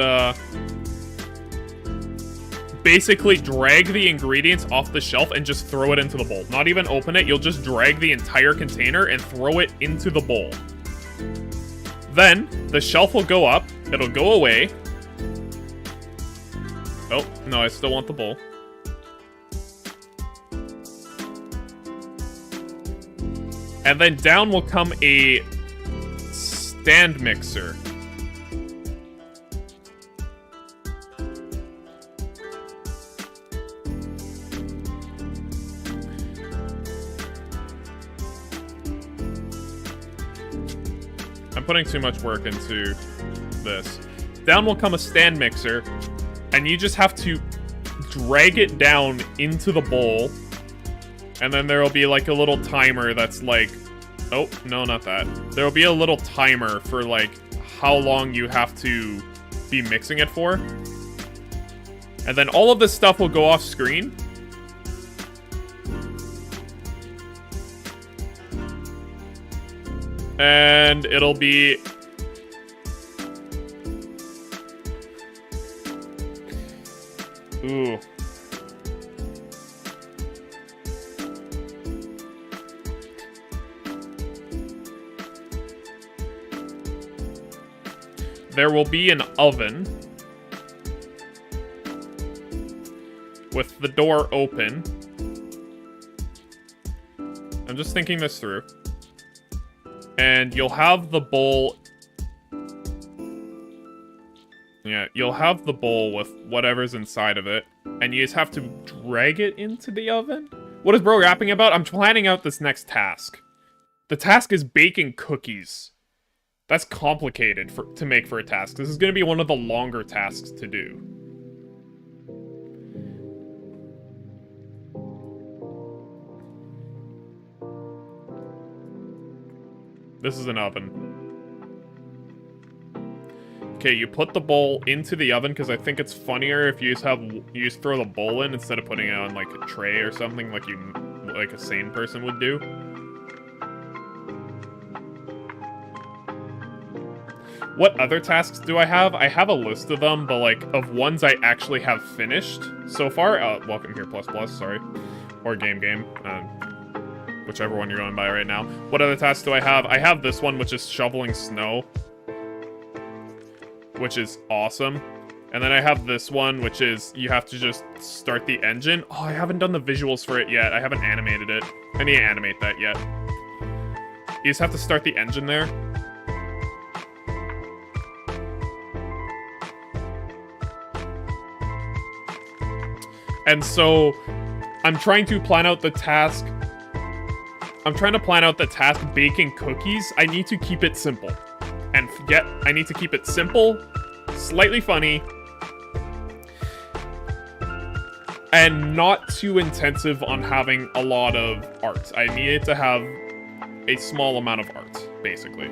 basically drag the ingredients off the shelf and just throw it into the bowl. Not even open it, you'll just drag the entire container and throw it into the bowl. Then, the shelf will go up, it'll go away. Oh, no, I still want the bowl. And then down will come a stand mixer. I'm putting too much work into this. Down will come a stand mixer, and you just have to drag it down into the bowl, and then there will be like a little timer that's like, oh, no, not that. There will be a little timer for like how long you have to be mixing it for. And then all of this stuff will go off screen. And it'll be... Ooh. There will be an oven with the door open. I'm just thinking this through. And you'll have the bowl... Yeah, you'll have the bowl with whatever's inside of it. And you just have to drag it into the oven. What is bro rapping about? I'm planning out this next task. The task is baking cookies. That's complicated to make for a task. This is going to be one of the longer tasks to do. This is an oven. Okay, you put the bowl into the oven because I think it's funnier if you just throw the bowl in instead of putting it on like a tray or something like a sane person would do. What other tasks do I have? I have a list of them, but like of ones I actually have finished so far. Welcome here, sorry, or game, whichever one you're going by right now. What other tasks do I have? I have this one, which is shoveling snow, which is awesome. And then I have this one, which is you have to just start the engine. Oh, I haven't done the visuals for it yet. I haven't animated it. I need to animate that yet. You just have to start the engine there. And so, I'm trying to plan out the task. I'm trying to plan out the task baking cookies. I need to keep it simple. And I need to keep it simple, slightly funny, and not too intensive on having a lot of art. I need it to have a small amount of art, basically.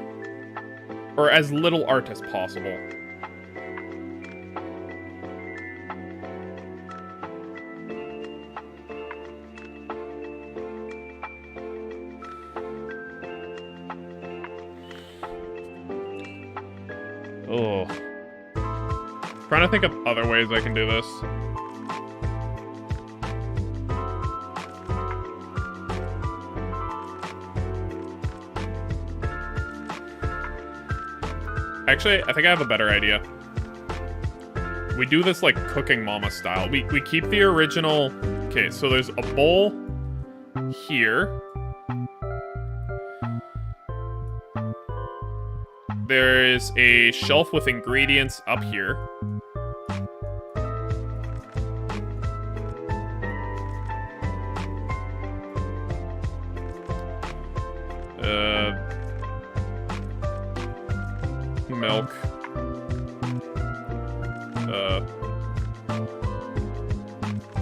Or as little art as possible. Oh. Trying to think of other ways I can do this. Actually, I think I have a better idea. We do this like Cooking Mama style. We keep the original... Okay, so there's a bowl here. There is a shelf with ingredients up here. Milk.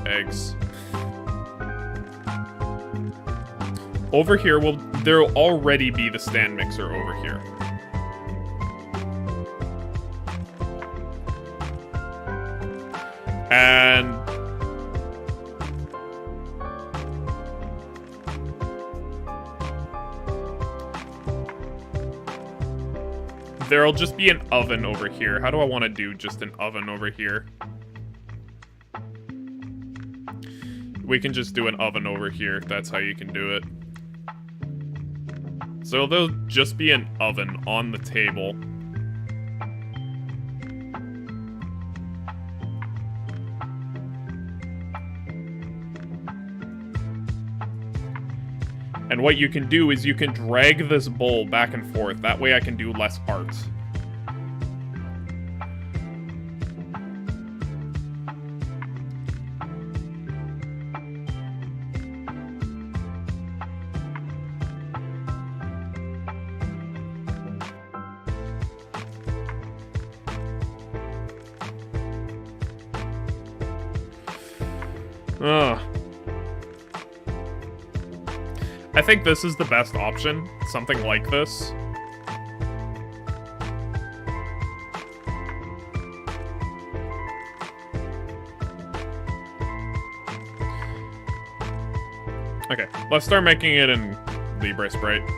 Eggs. Over here, there'll already be the stand mixer over here. And there'll just be an oven over here. How do I want to do just an oven over here? We can just do an oven over here. That's how you can do it. So there'll just be an oven on the table. And what you can do is you can drag this bowl back and forth. That way I can do less art. I think this is the best option. Something like this. Okay, let's start making it in Libre Sprite.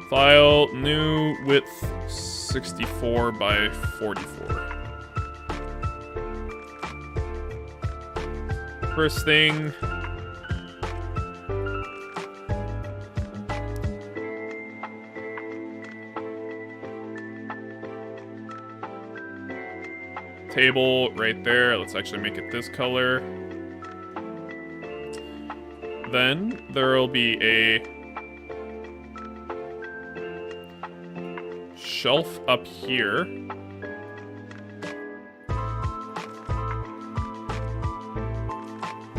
File, new, width 64 by 44. First thing... table right there. Let's actually make it this color. Then there will be a shelf up here.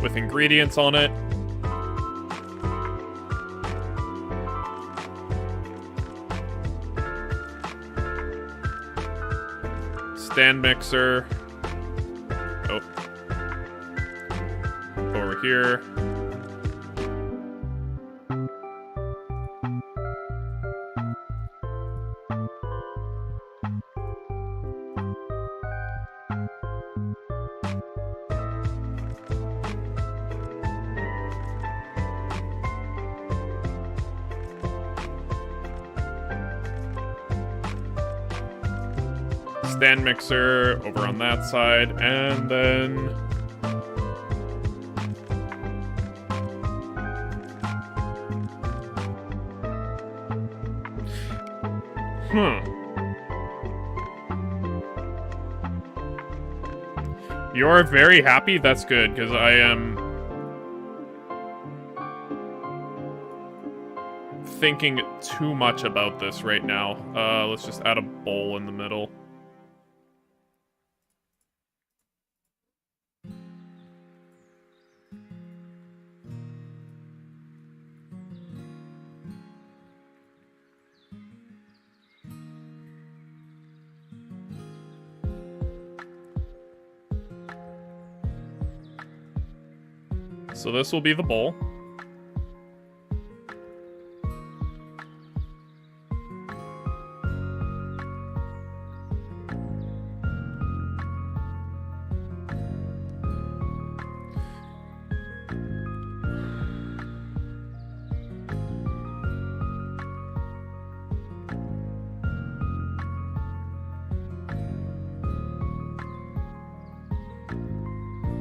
With ingredients on it. stand mixer. Oh. Over here. Stand mixer over on that side, and then You're very happy? That's good, because I am thinking too much about this right now. Let's just add a bowl in the middle. So this will be the bowl.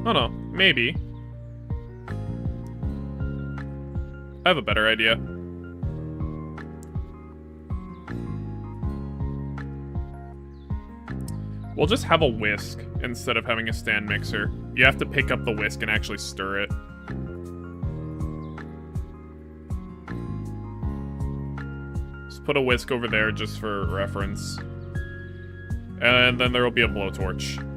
Oh no, maybe. I have a better idea. We'll just have a whisk instead of having a stand mixer. You have to pick up the whisk and actually stir it. Just put a whisk over there just for reference. And then there will be a blowtorch.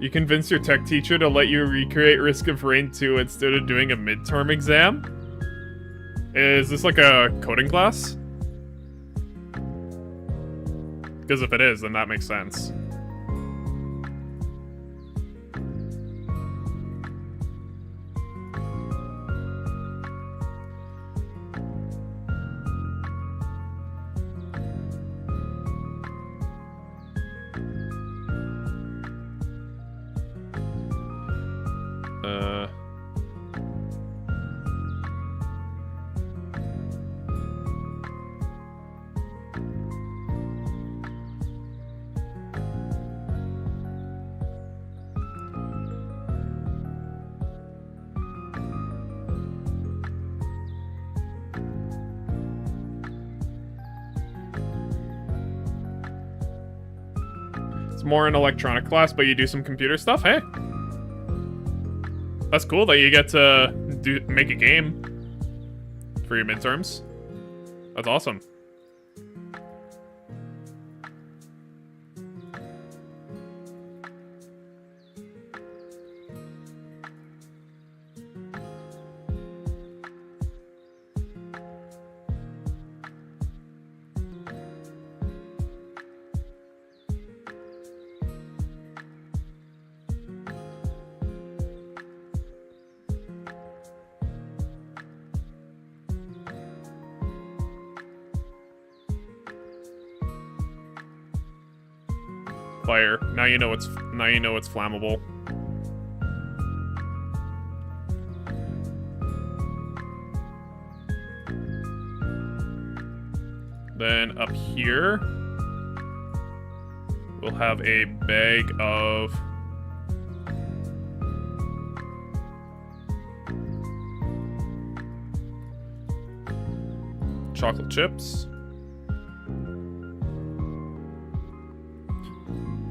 You convinced your tech teacher to let you recreate Risk of Rain 2 instead of doing a midterm exam? Is this like a coding class? Because if it is, then that makes sense. It's more an electronic class, but you do some computer stuff. Hey, that's cool that you get to make a game for your midterms. That's awesome. Fire. Now you know it's flammable. Then up here we'll have a bag of chocolate chips.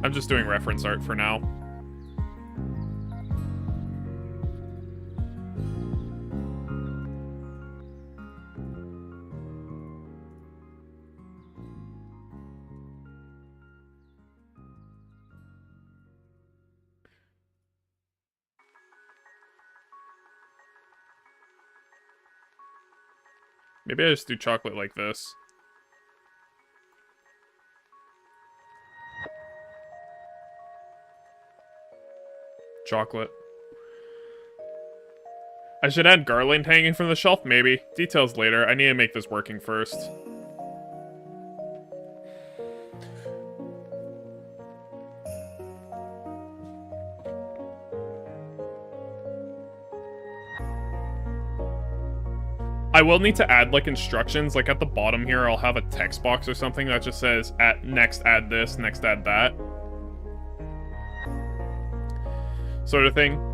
I'm just doing reference art for now. Maybe I just do chocolate like this. Chocolate. I should add garland hanging from the shelf, maybe. Details later. I need to make this working first. I will need to add, like, instructions. Like, at the bottom here, I'll have a text box or something that just says, next add this, next add that. Sort of thing.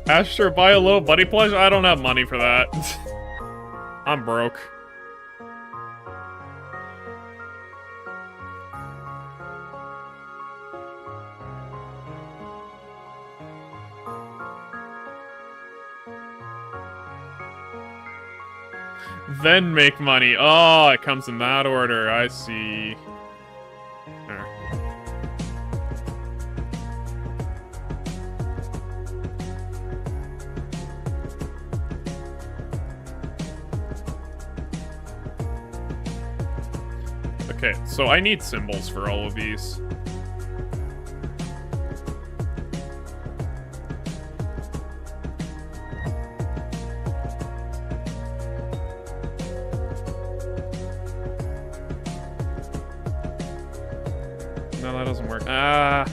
Asher, buy a little buddy plush? I don't have money for that. I'm broke. Then make money. Oh, it comes in that order. I see. There. Okay, so I need symbols for all of these. No, that doesn't work. Ah.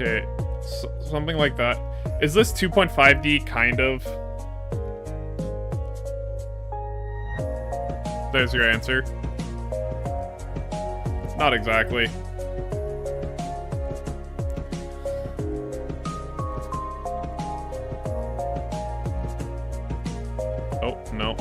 Okay, something like that. Is this 2.5D kind of? There's your answer. Not exactly. Oh, no.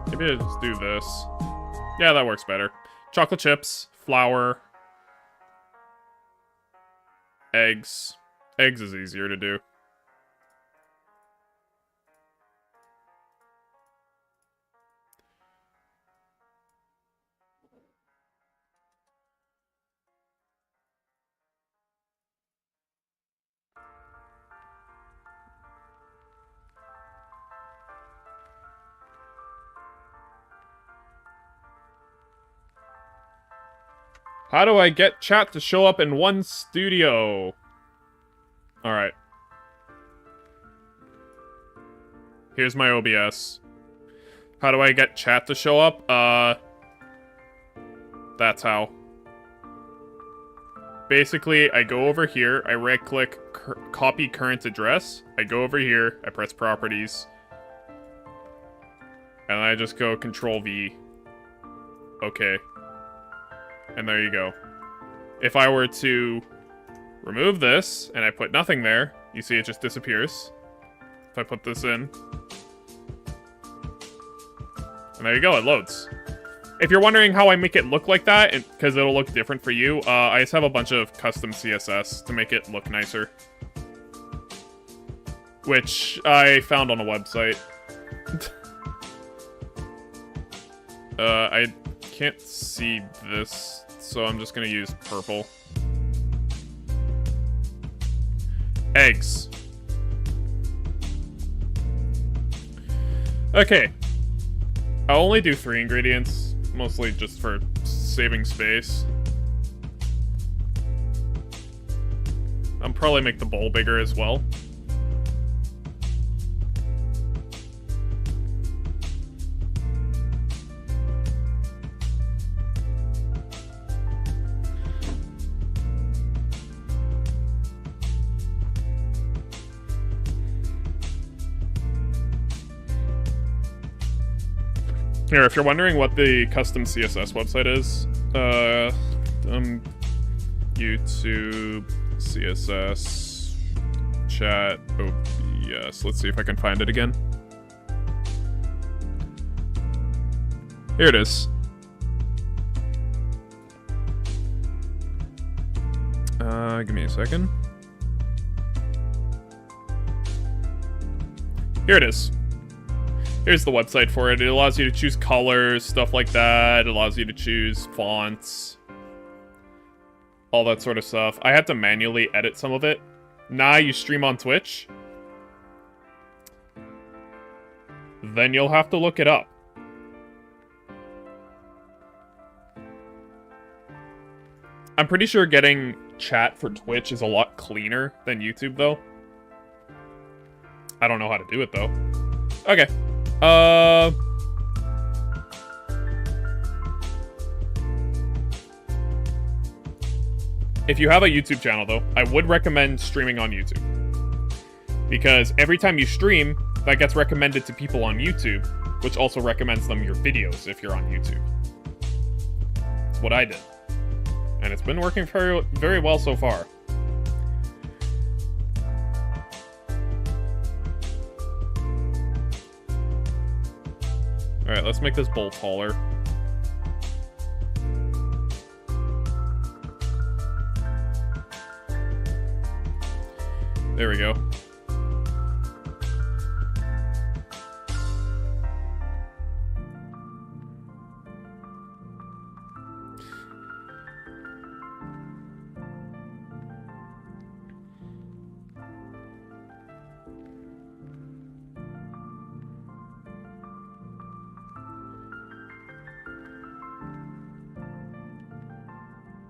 Maybe I just do this. Yeah, that works better. Chocolate chips, flour, eggs. Eggs is easier to do. How do I get chat to show up in one studio? Alright. Here's my OBS. How do I get chat to show up? That's how. Basically, I go over here, I right-click, copy current address, I go over here, I press properties, and I just go Control-V. Okay. And there you go. If I were to remove this, and I put nothing there, you see it just disappears. If I put this in, and there you go, it loads. If you're wondering how I make it look like that, because it'll look different for you, I just have a bunch of custom CSS to make it look nicer. Which I found on a website. I can't see this, so I'm just gonna use purple. Eggs. Okay. I'll only do 3 ingredients, mostly just for saving space. I'll probably make the bowl bigger as well. Here, if you're wondering what the custom CSS website is, YouTube, CSS, chat, OBS. Let's see if I can find it again. Here it is. Give me a second. Here it is. Here's the website for it. It allows you to choose colors, stuff like that. It allows you to choose fonts. All that sort of stuff. I had to manually edit some of it. Nah, you stream on Twitch? Then you'll have to look it up. I'm pretty sure getting chat for Twitch is a lot cleaner than YouTube, though. I don't know how to do it, though. Okay. If you have a YouTube channel, though, I would recommend streaming on YouTube. Because every time you stream, that gets recommended to people on YouTube, which also recommends them your videos if you're on YouTube. That's what I did. And it's been working very, very well so far. Alright, let's make this bowl taller. There we go.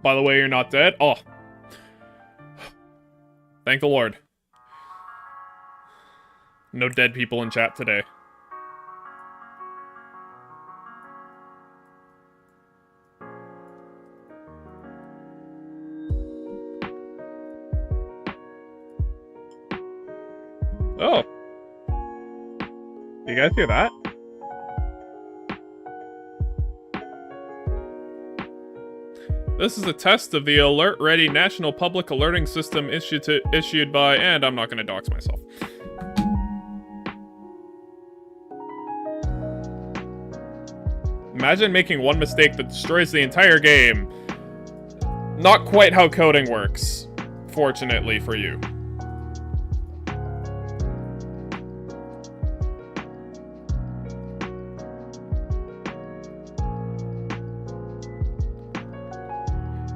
By the way, you're not dead? Oh. Thank the Lord. No dead people in chat today. Oh. You guys hear that? This is a test of the Alert Ready National Public Alerting System issued by, and I'm not going to dox myself. Imagine making one mistake that destroys the entire game. Not quite how coding works, fortunately for you.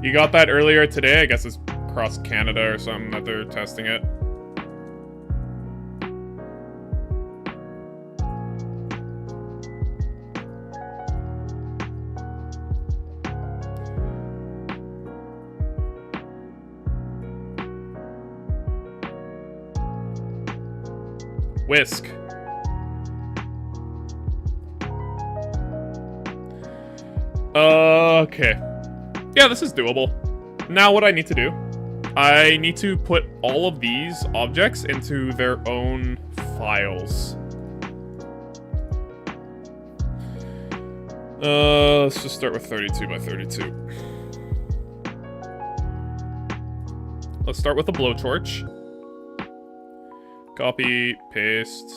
You got that earlier today? I guess it's across Canada or something that they're testing it. Whisk. Okay. Yeah, this is doable. Now what I need to do, I need to put all of these objects into their own files. Let's just start with 32 by 32. Let's start with a blowtorch. Copy, paste.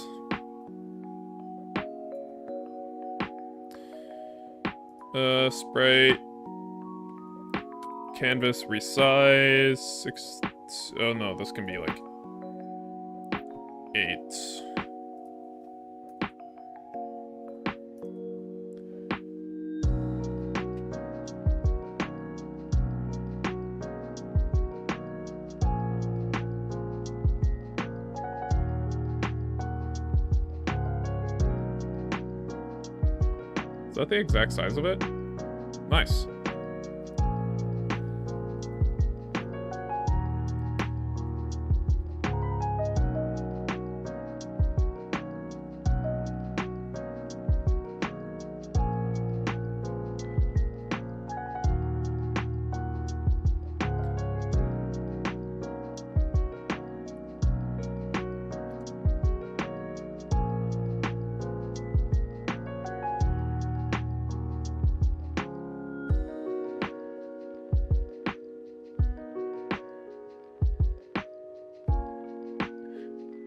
Sprite. Canvas resize. 6. Oh no, this can be like 8. Is that the exact size of it? Nice.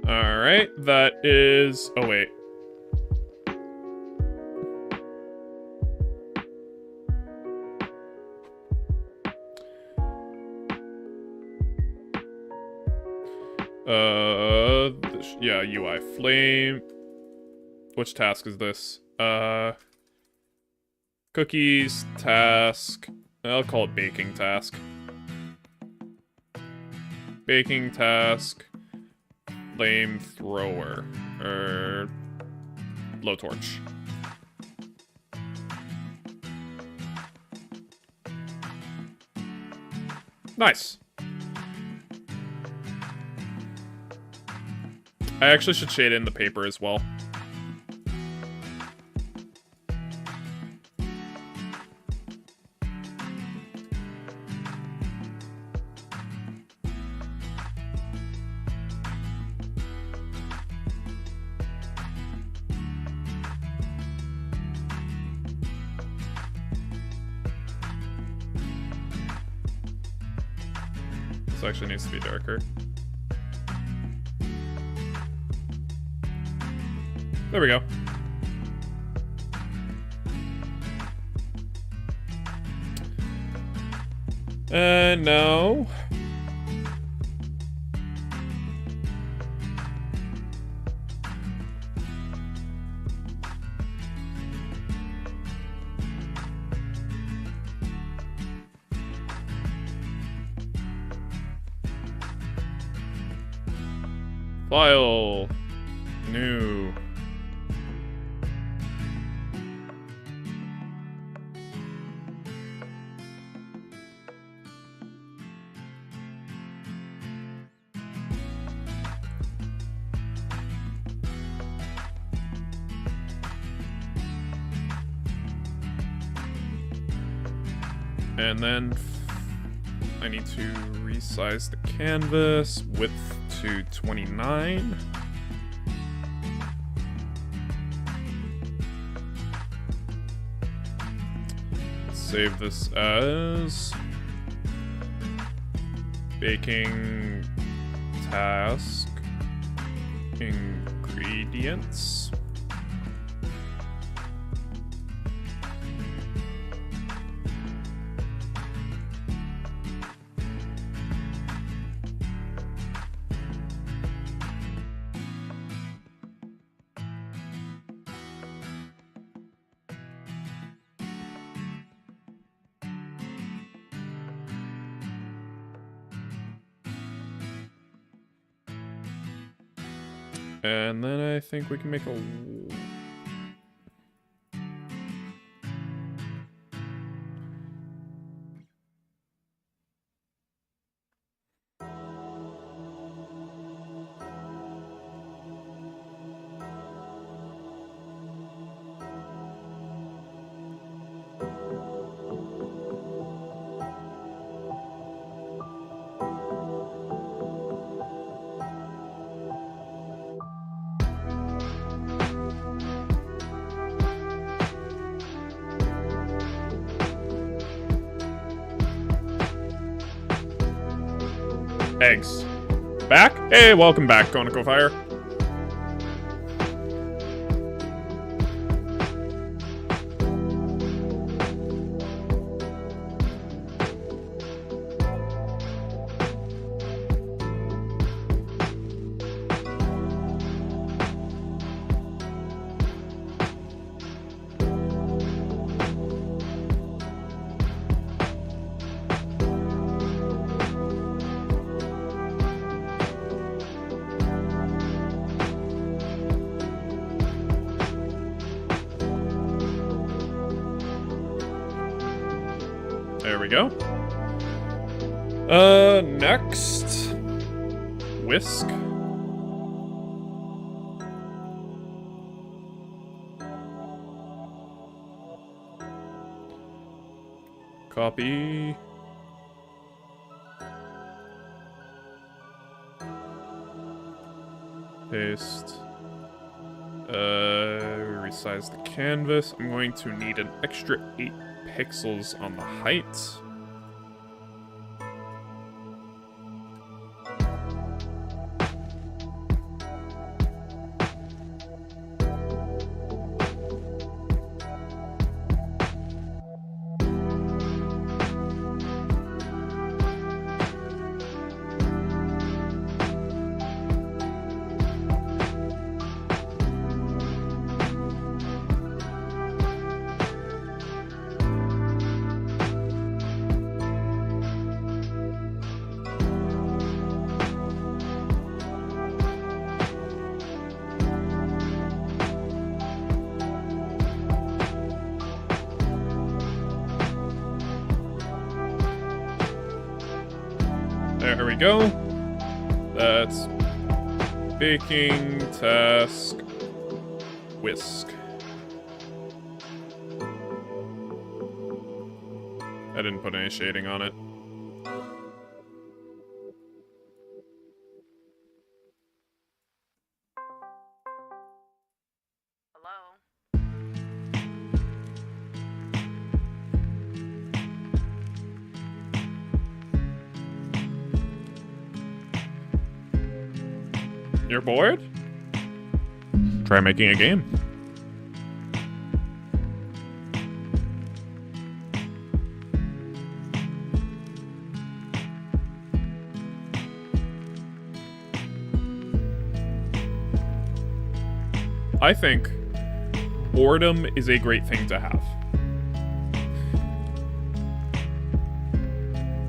Alright, that is... Oh, wait. Yeah, UI flame. Which task is this? Cookies, task. I'll call it baking task. Baking task. Flamethrower. Blowtorch. Nice. I actually should shade in the paper as well. This actually needs to be darker. There we go. And now... File. New. And then I need to resize the canvas, width to 29. Save this as baking task ingredients. And then I think we can make a... Eggs. Back? Hey, welcome back, Conical Fire. There we go. Next. Whisk. Copy. Paste. Resize the canvas. I'm going to need an extra 8 pixels on the height. There we go. That's baking task whisk. I didn't put any shading on it.
Hello?
You're bored? Try making a game. I think boredom is a great thing to have.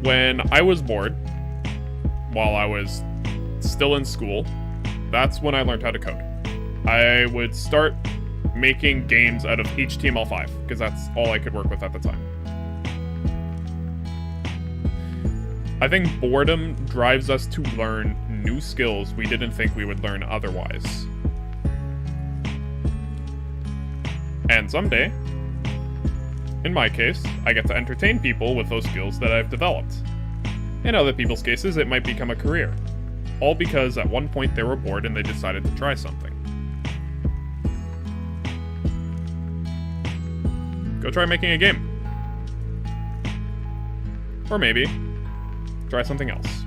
When I was bored, while I was still in school, that's when I learned how to code. I would start making games out of HTML5, because that's all I could work with at the time. I think boredom drives us to learn new skills we didn't think we would learn otherwise. And someday, in my case, I get to entertain people with those skills that I've developed. In other people's cases, it might become a career. All because at one point they were bored and they decided to try something. Go try making a game. Or maybe, try something else.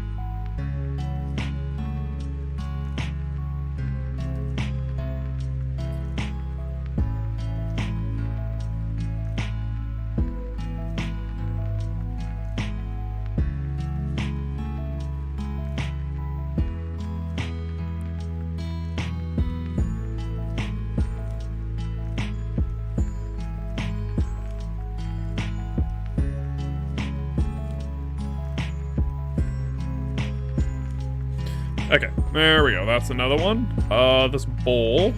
Okay, there we go. That's another one. This bowl.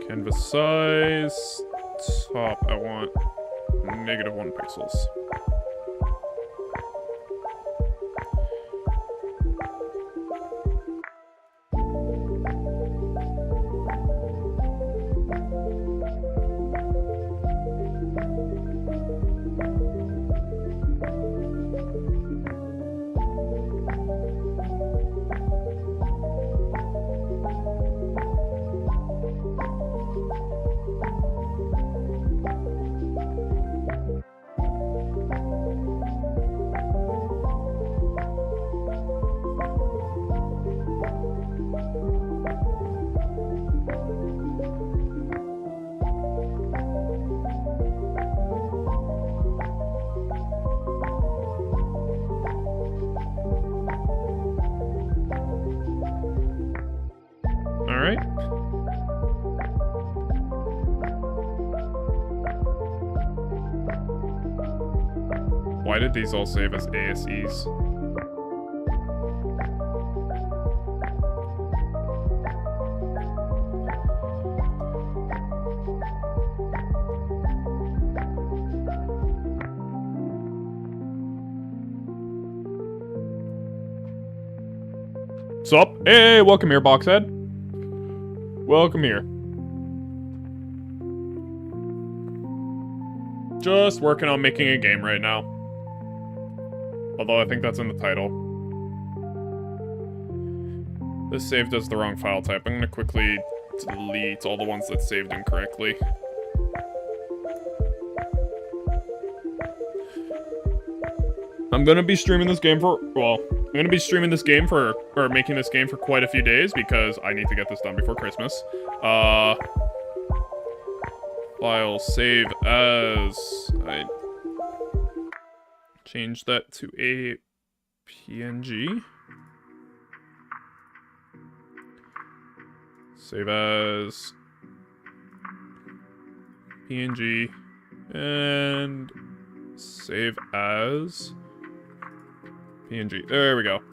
Canvas size. Top, I want -1 pixels. Why did these all save as ASEs? Sup? Hey, welcome here, Boxhead. Welcome here. Just working on making a game right now. Although I think that's in the title. This saved as the wrong file type. I'm gonna quickly delete all the ones that saved incorrectly. I'm gonna be streaming this game for, well, I'm gonna be streaming this game for, or making this game for quite a few days because I need to get this done before Christmas. File save as, I changed that to a PNG. Save as PNG and save as PNG. There we go.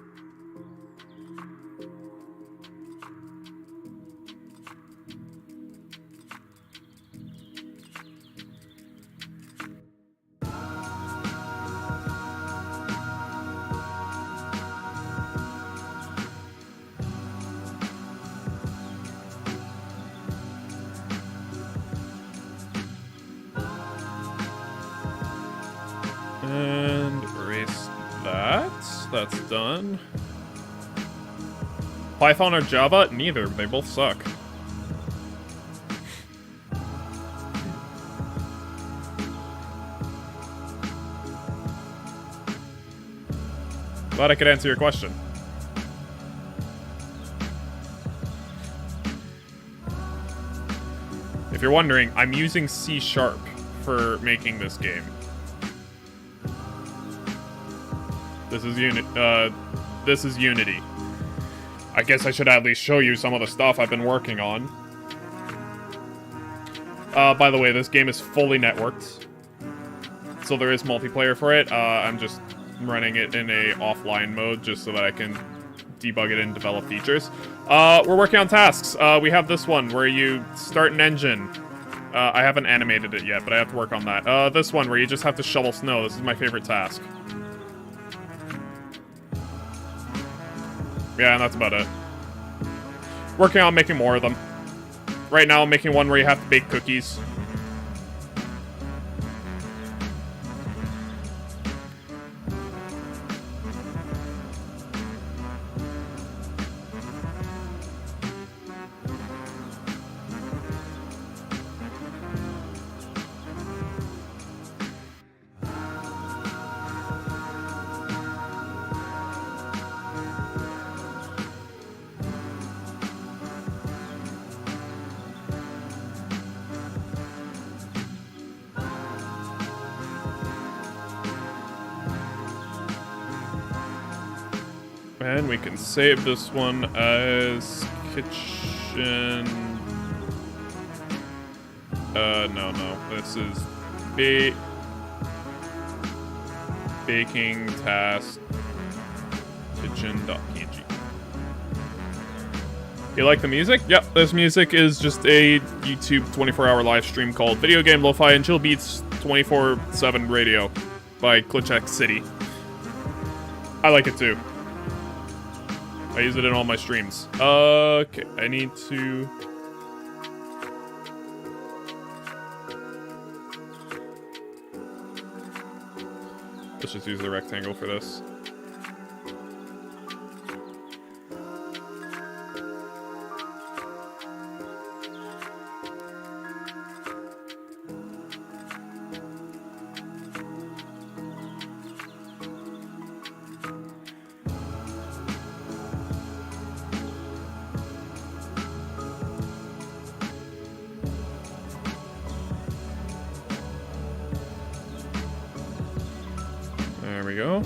And erase that. That's done. Python or Java? Neither. They both suck. Glad I could answer your question. If you're wondering, I'm using C# for making this game. This is Unity. I guess I should at least show you some of the stuff I've been working on. By the way, this game is fully networked. So there is multiplayer for it. I'm just running it in a offline mode just so that I can debug it and develop features. We're working on tasks. We have this one where you start an engine. I haven't animated it yet, but I have to work on that. This one where you just have to shovel snow. This is my favorite task. Yeah, and that's about it. Working on making more of them. Right now I'm making one where you have to bake cookies. And we can save this one as kitchen. No. This is baking task kitchen.png. You like the music? Yep, this music is just a YouTube 24-hour live stream called Video Game Lo-Fi and Chill Beats 24/7 Radio by Glitch City. I like it too. I use it in all my streams. Okay, I need to... Let's just use the rectangle for this. There we go.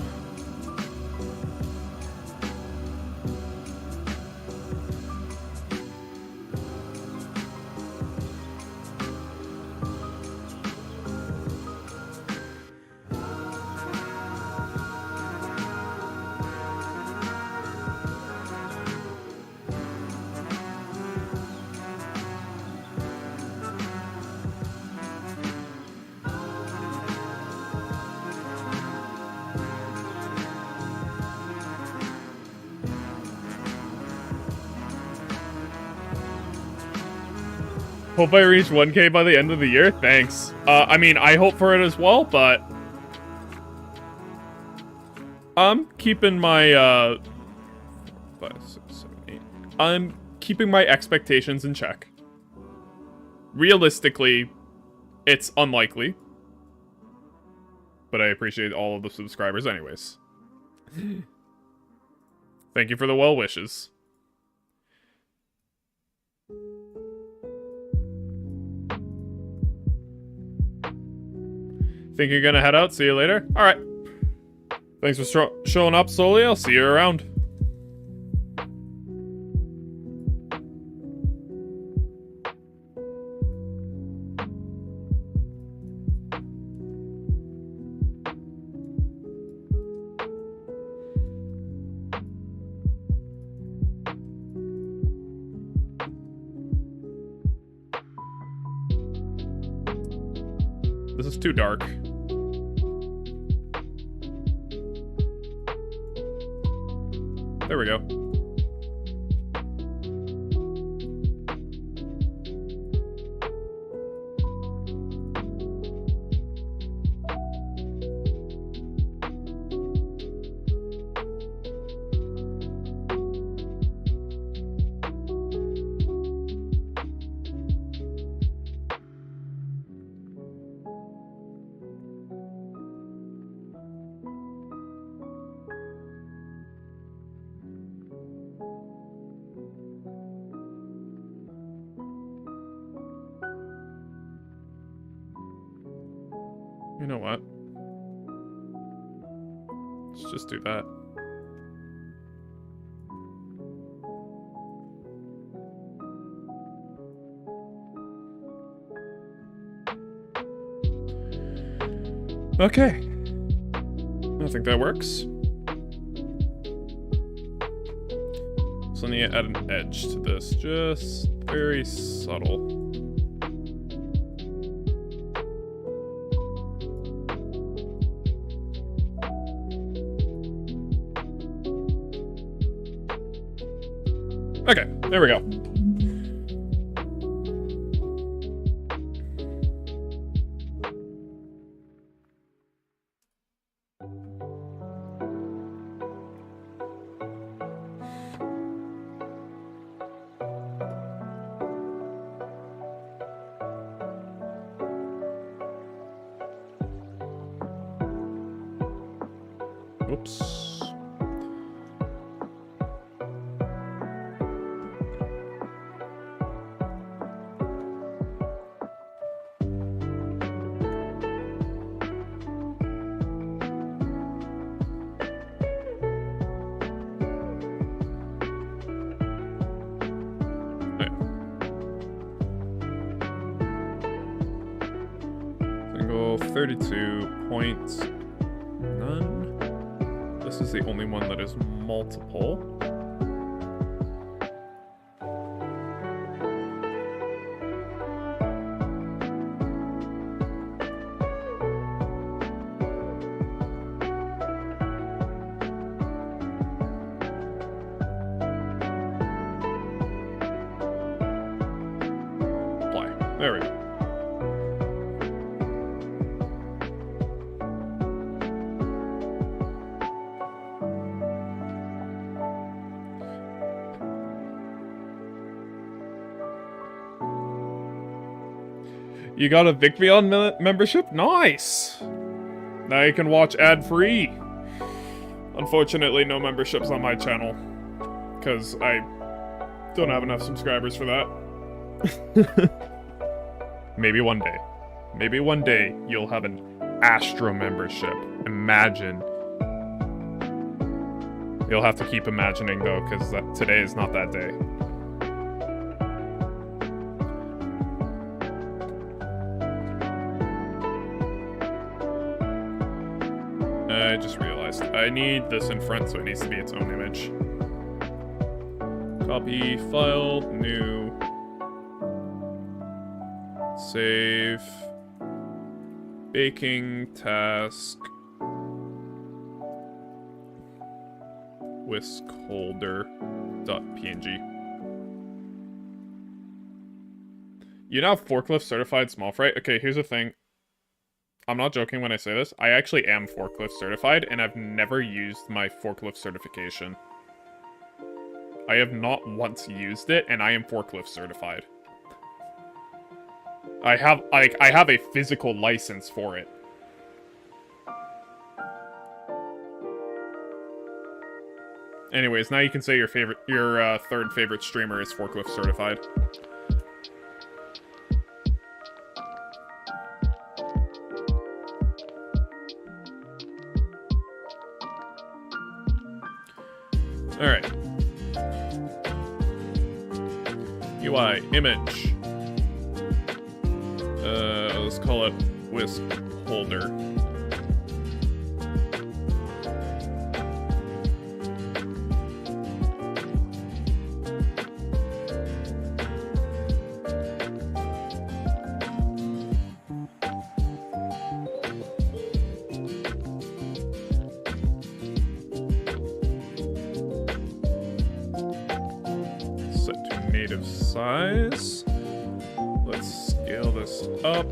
Hope I reach 1K by the end of the year. Thanks. I mean, I hope for it as well, but I'm keeping my, 5, 6, 7, 8. I'm keeping my expectations in check. Realistically, it's unlikely. But I appreciate all of the subscribers anyways. Thank you for the well wishes. Think you're gonna head out? See you later? Alright. Thanks for showing up, Soli. I'll see you around. This is too dark. There we go. You know what? Let's just do that. Okay. I think that works. So I need to add an edge to this. Just very subtle. Okay, there we go. Oops. Single 32.9. This is the only one that is multiple. Apply. There we go. You got a Vicvion membership? Nice! Now you can watch ad-free. Unfortunately, no memberships on my channel. Because I don't have enough subscribers for that. Maybe one day. Maybe one day you'll have an Astro membership. Imagine. You'll have to keep imagining though, because today is not that day. I just realized I need this in front, so it needs to be its own image. Copy, file, new, save, baking task, whisk holder.png. You now have forklift certified small fry? Okay, here's the thing. I'm not joking when I say this. I actually am forklift certified, and I've never used my forklift certification. I have not once used it, and I am forklift certified. I have a physical license for it. Anyways, now you can say your third favorite streamer is forklift certified. Alright. UI, image. Let's call it whisk holder. Size. Let's scale this up.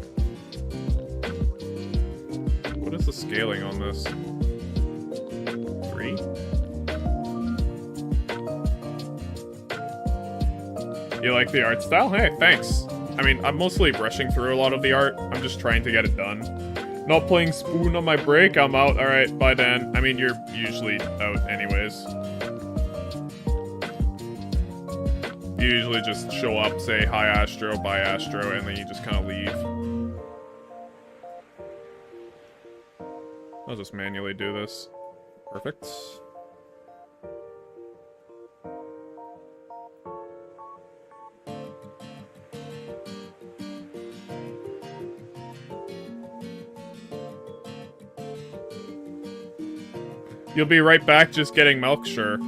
What is the scaling on this? 3? You like the art style? Hey, thanks. I mean, I'm mostly brushing through a lot of the art. I'm just trying to get it done. Not playing Spoon on my break. I'm out. Alright, bye, Dan. I mean, you're usually out anyways. You usually just show up, say hi Astro, bye Astro, and then you just kind of leave. I'll just manually do this. Perfect. You'll be right back just getting milk? Sure.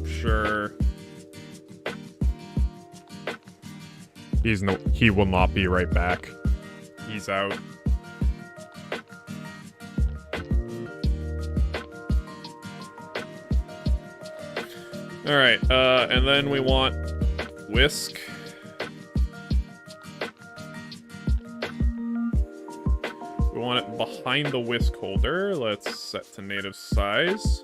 Sure. He will not be right back. He's out. Alright, and then we want whisk. We want it behind the whisk holder. Let's set to native size.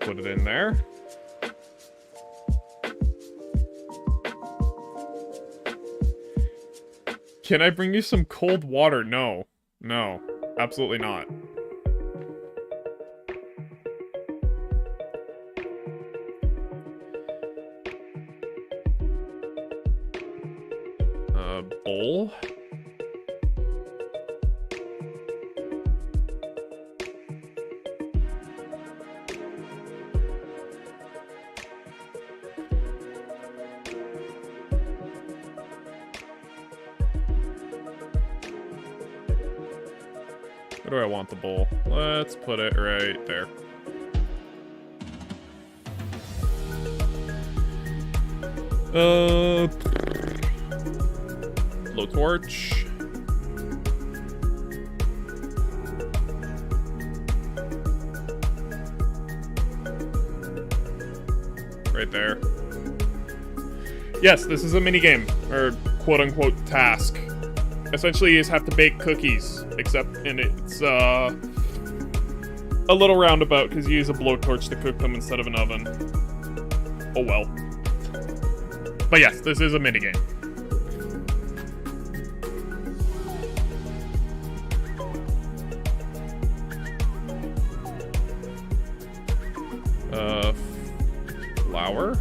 Put it in there. Can I bring you some cold water? No. No. Absolutely not. Bowl. Where do I want the bowl? Let's put it right there. Blowtorch. Right there. Yes, this is a minigame, or quote-unquote task. Essentially, you just have to bake cookies, except it's a little roundabout because you use a blowtorch to cook them instead of an oven. Oh well. But yes, this is a minigame. Flour.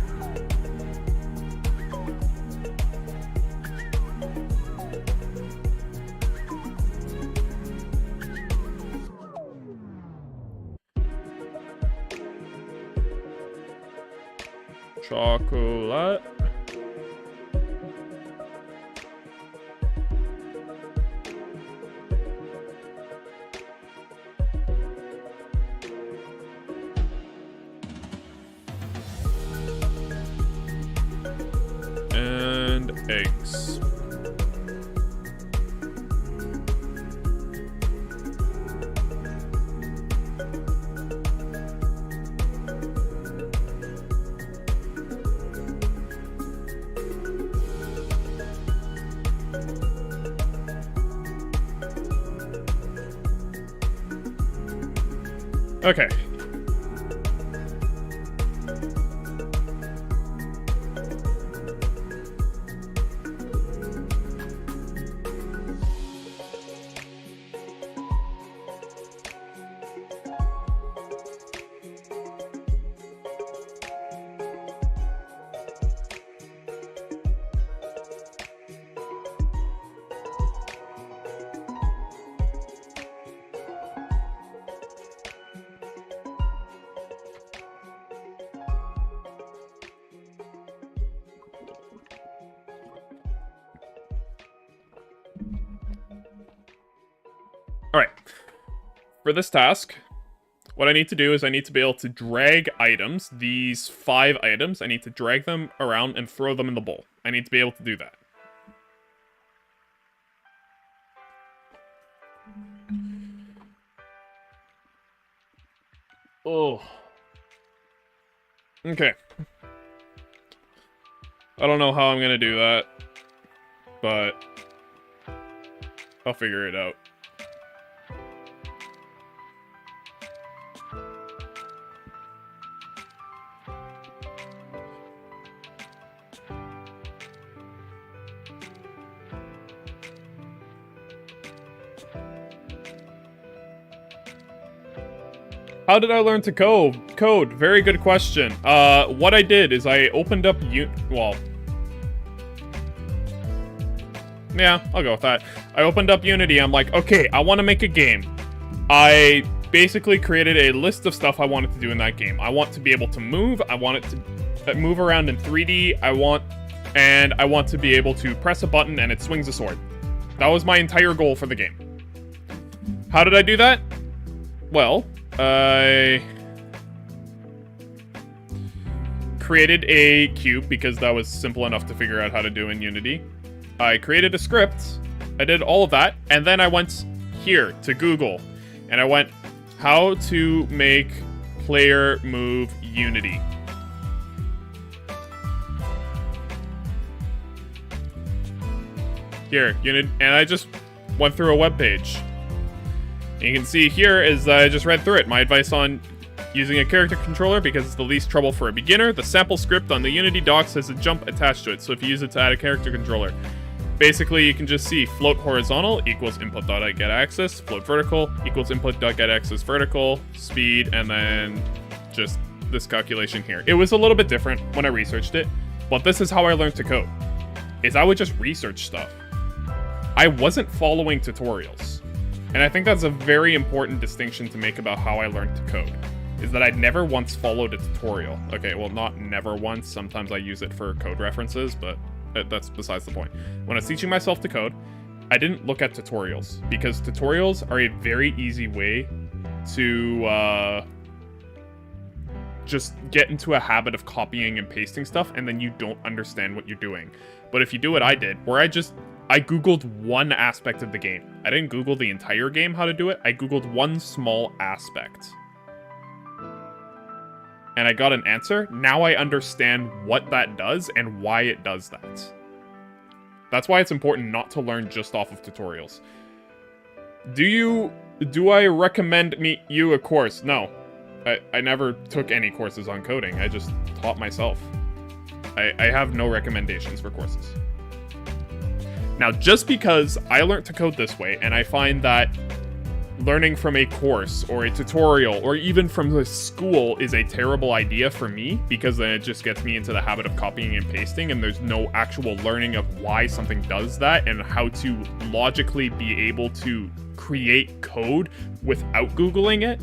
Chocolate. And eggs. Okay. Alright. For this task, what I need to do is I need to be able to drag items, these 5 items, I need to drag them around and throw them in the bowl. I need to be able to do that. Oh. Okay. I don't know how I'm gonna do that, but I'll figure it out. How did I learn to code? Very good question. What I did is I opened up well, yeah, I'll go with that. I opened up Unity. I'm like, okay, I want to make a game. I basically created a list of stuff I wanted to do in that game. I want to be able to move. I want it to move around in 3D. I want to be able to press a button and it swings a sword. That was my entire goal for the game. How did I do that? Well, I created a cube because that was simple enough to figure out how to do in Unity. I created a script. I did all of that. And then I went here to Google. And I went, how to make player move Unity. Here, Unity. And I just went through a web page. And you can see here is I just read through it. My advice on using a character controller because it's the least trouble for a beginner. The sample script on the Unity docs has a jump attached to it. So if you use it to add a character controller, basically you can just see float horizontal equals input.getAxis, float vertical equals input.getAxis vertical, speed, and then just this calculation here. It was a little bit different when I researched it, but this is how I learned to code, is I would just research stuff. I wasn't following tutorials. And I think that's a very important distinction to make about how I learned to code, is that I never once followed a tutorial. Okay, well, not never once. Sometimes I use it for code references, but that's besides the point. When I was teaching myself to code, I didn't look at tutorials, because tutorials are a very easy way to just get into a habit of copying and pasting stuff, and then you don't understand what you're doing. But if you do what I did, where I Googled one aspect of the game. I didn't Google the entire game how to do it. I Googled one small aspect. And I got an answer. Now I understand what that does and why it does that. That's why it's important not to learn just off of tutorials. Do I recommend you a course? No. I never took any courses on coding. I just taught myself. I have no recommendations for courses. Now, just because I learned to code this way, and I find that learning from a course or a tutorial or even from a school is a terrible idea for me, because then it just gets me into the habit of copying and pasting, and there's no actual learning of why something does that and how to logically be able to create code without Googling it.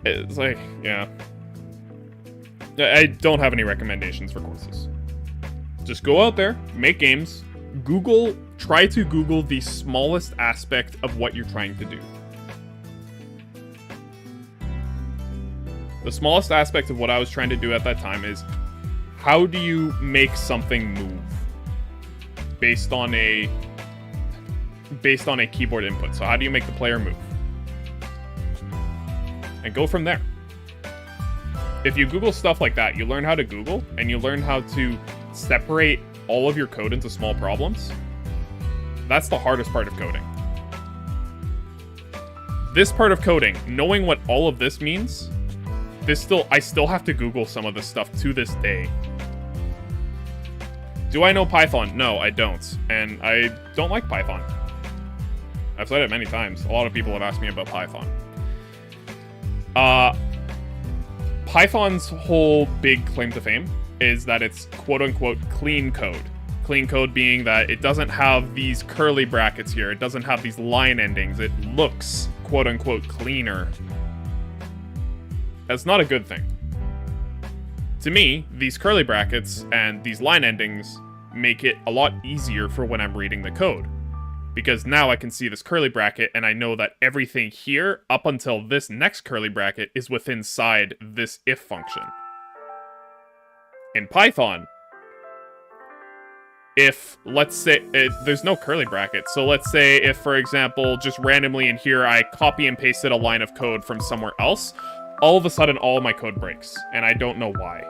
It's like, yeah. I don't have any recommendations for courses. Just go out there, make games, try to Google the smallest aspect of what you're trying to do. The smallest aspect of what I was trying to do at that time is, how do you make something move based on a keyboard input? So how do you make the player move? And go from there. If you Google stuff like that, you learn how to Google, and you learn how to separate all of your code into small problems. That's the hardest part of coding. this part of coding, knowing what all of this means, I still have to Google some of this stuff to this day. Do I know Python? No, I don't. And I don't like Python. I've said it many times. A lot of people have asked me about Python. Python's whole big claim to fame is that it's quote-unquote clean code. Clean code being that it doesn't have these curly brackets here. It doesn't have these line endings. It looks quote-unquote cleaner. That's not a good thing. To me, these curly brackets and these line endings make it a lot easier for when I'm reading the code. Because now I can see this curly bracket and I know that everything here up until this next curly bracket is within inside this if function. In Python, if, let's say, there's no curly bracket, so let's say if, for example, just randomly in here I copy and pasted a line of code from somewhere else, all of a sudden all of my code breaks, and I don't know why.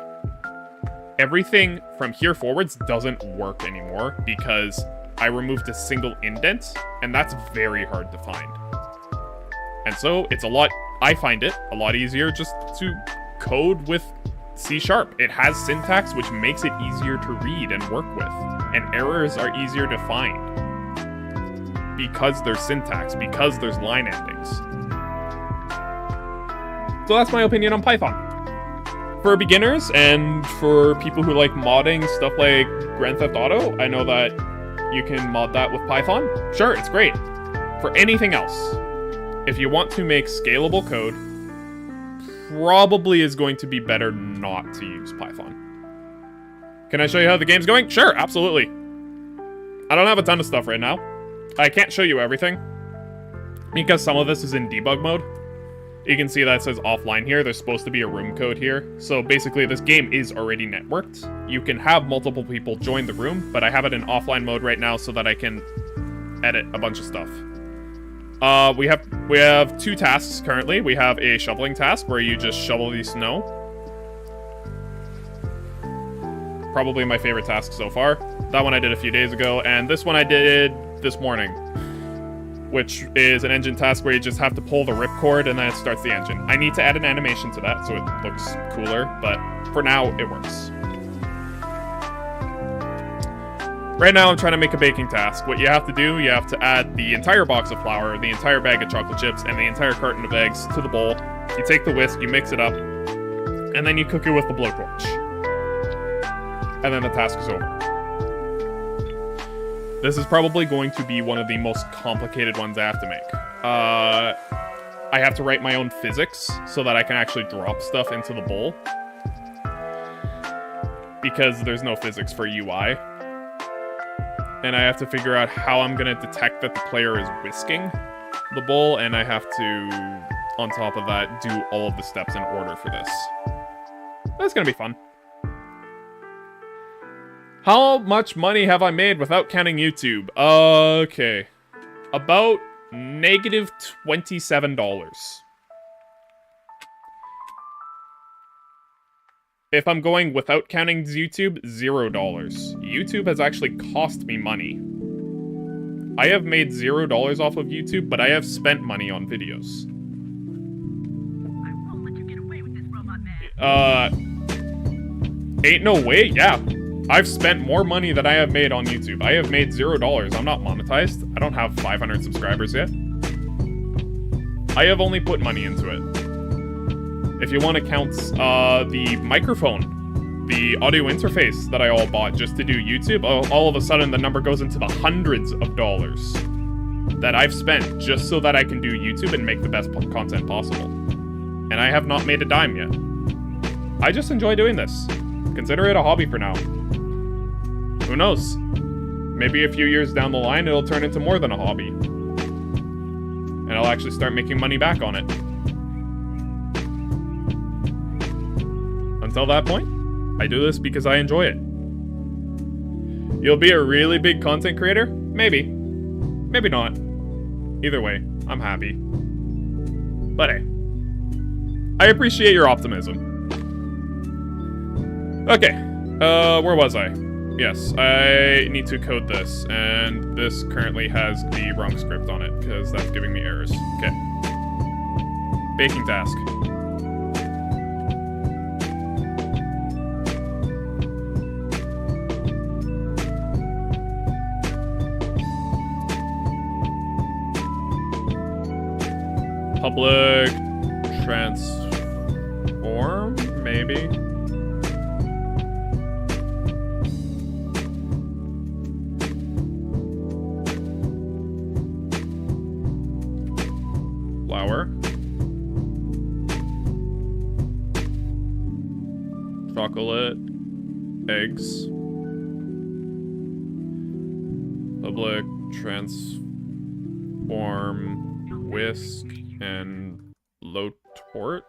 Everything from here forwards doesn't work anymore because I removed a single indent, and that's very hard to find. And so I find it a lot easier just to code with C#. It has syntax, which makes it easier to read and work with, and errors are easier to find because there's syntax, because there's line endings. So that's my opinion on Python. For beginners and for people who like modding stuff like Grand Theft Auto, I know that you can mod that with Python. Sure, it's great. For anything else, if you want to make scalable code, probably is going to be better not to use Python. Can I show you how the game's going? Sure, absolutely. I don't have a ton of stuff right now. I can't show you everything because some of this is in debug mode. You can see that it says offline here. There's supposed to be a room code here. So basically this game is already networked. You can have multiple people join the room, but I have it in offline mode right now so that I can edit a bunch of stuff. We have 2 tasks currently. We have a shoveling task where you just shovel the snow. Probably my favorite task so far. That one I did a few days ago, and this one I did this morning, which is an engine task where you just have to pull the ripcord and then it starts the engine. I need to add an animation to that so it looks cooler, but for now, it works. Right now, I'm trying to make a baking task. What you have to do, you have to add the entire box of flour, the entire bag of chocolate chips, and the entire carton of eggs to the bowl. You take the whisk, you mix it up, and then you cook it with the blowtorch. And then the task is over. This is probably going to be one of the most complicated ones I have to make. I have to write my own physics so that I can actually drop stuff into the bowl. Because there's no physics for UI. And I have to figure out how I'm going to detect that the player is whisking the bowl, and I have to, on top of that, do all of the steps in order for this. That's going to be fun. How much money have I made without counting YouTube? Okay. About negative $27. If I'm going without counting YouTube, $0. YouTube has actually cost me money. I have made $0 off of YouTube, but I have spent money on videos.
I won't let you get away with this, robot man.
Ain't no way, yeah. I've spent more money than I have made on YouTube. I have made $0. I'm not monetized. I don't have 500 subscribers yet. I have only put money into it. If you want to count the microphone, the audio interface that I all bought just to do YouTube, all of a sudden the number goes into the hundreds of dollars that I've spent just so that I can do YouTube and make the best content possible. And I have not made a dime yet. I just enjoy doing this. Consider it a hobby for now. Who knows? Maybe a few years down the line, it'll turn into more than a hobby. And I'll actually start making money back on it. Until that point, I do this because I enjoy it. You'll be a really big content creator? Maybe. Maybe not. Either way, I'm happy. But hey, I appreciate your optimism. Okay, where was I? Yes, I need to code this, and this currently has the wrong script on it, because that's giving me errors. Okay. Baking task. Public transform, maybe. Flour. Chocolate. Eggs. Public transform. Whisk. And low torch.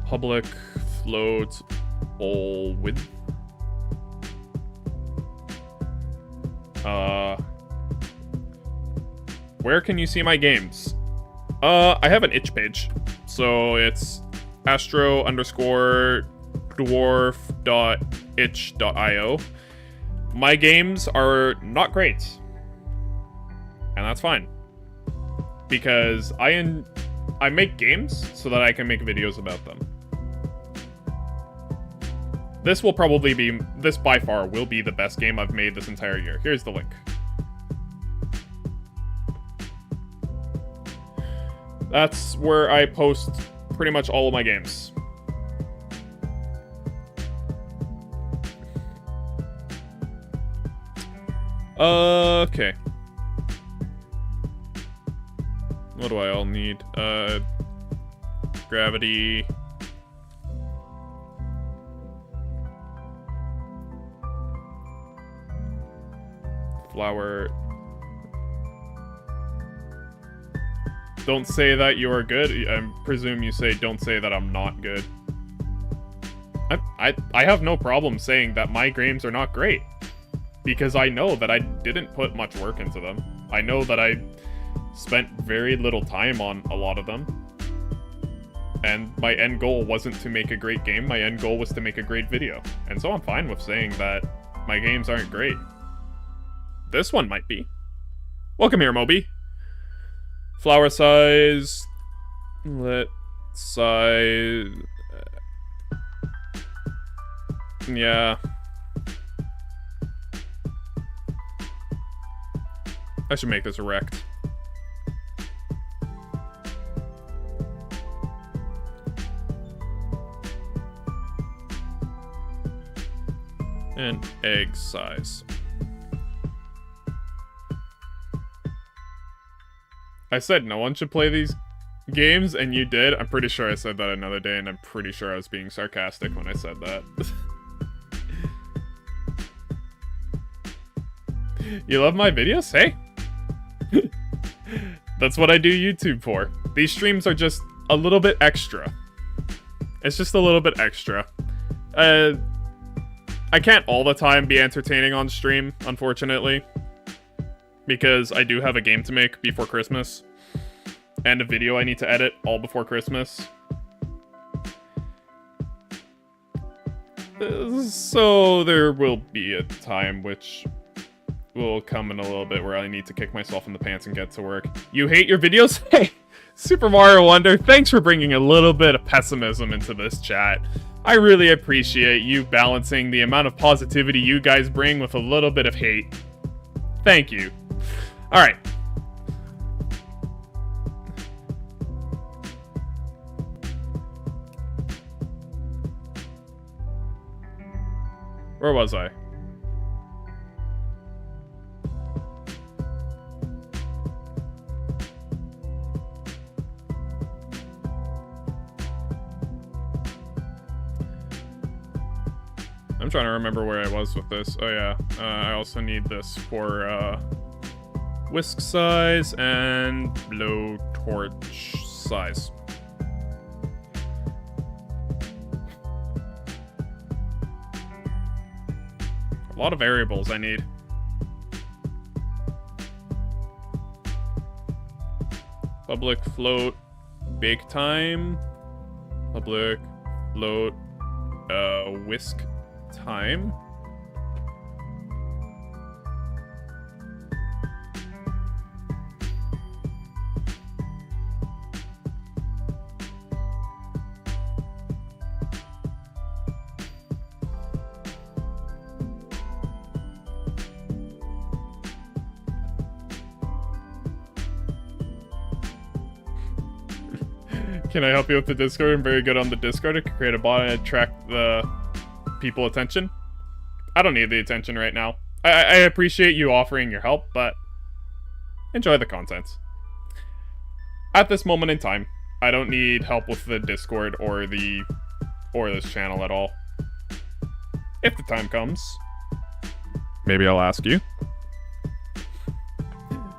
Public float bowl with where can you see my games? I have an itch page. So it's astro_dwarf.itch.io. My games are not great. And that's fine. Because I make games so that I can make videos about them. This will probably be, this by far will be the best game I've made this entire year. Here's the link. That's where I post pretty much all of my games. Okay. What do I all need? Gravity. Flour. Don't say that you are good. I presume you say don't say that I'm not good. I have no problem saying that my games are not great. Because I know that I didn't put much work into them. I know that I spent very little time on a lot of them. And my end goal wasn't to make a great game, my end goal was to make a great video. And so I'm fine with saying that my games aren't great. This one might be. Welcome here, Moby. Flower size. Lit size. Yeah. I should make this erect. And egg size. I said no one should play these games, and you did. I'm pretty sure I said that another day, and I'm pretty sure I was being sarcastic when I said that. You love my videos? Hey! That's what I do YouTube for. These streams are just a little bit extra. It's just a little bit extra. I can't all the time be entertaining on stream, unfortunately. Because I do have a game to make before Christmas. And a video I need to edit all before Christmas. So there will be a time which will come in a little bit where I need to kick myself in the pants and get to work. You hate your videos? Hey! Super Mario Wonder, thanks for bringing a little bit of pessimism into this chat. I really appreciate you balancing the amount of positivity you guys bring with a little bit of hate. Thank you. Alright. Where was I? I'm trying to remember where I was with this. Oh yeah, I also need this for whisk size and blow torch size. A lot of variables I need. Public float. Bake time. Public float. Whisk time. Can I help you with the Discord? I'm very good on the Discord. I can create a bot and attract the people attention. I don't need the attention right now. I appreciate you offering your help, but enjoy the content. At this moment in time, I don't need help with the Discord or this channel at all. If the time comes, maybe I'll ask you.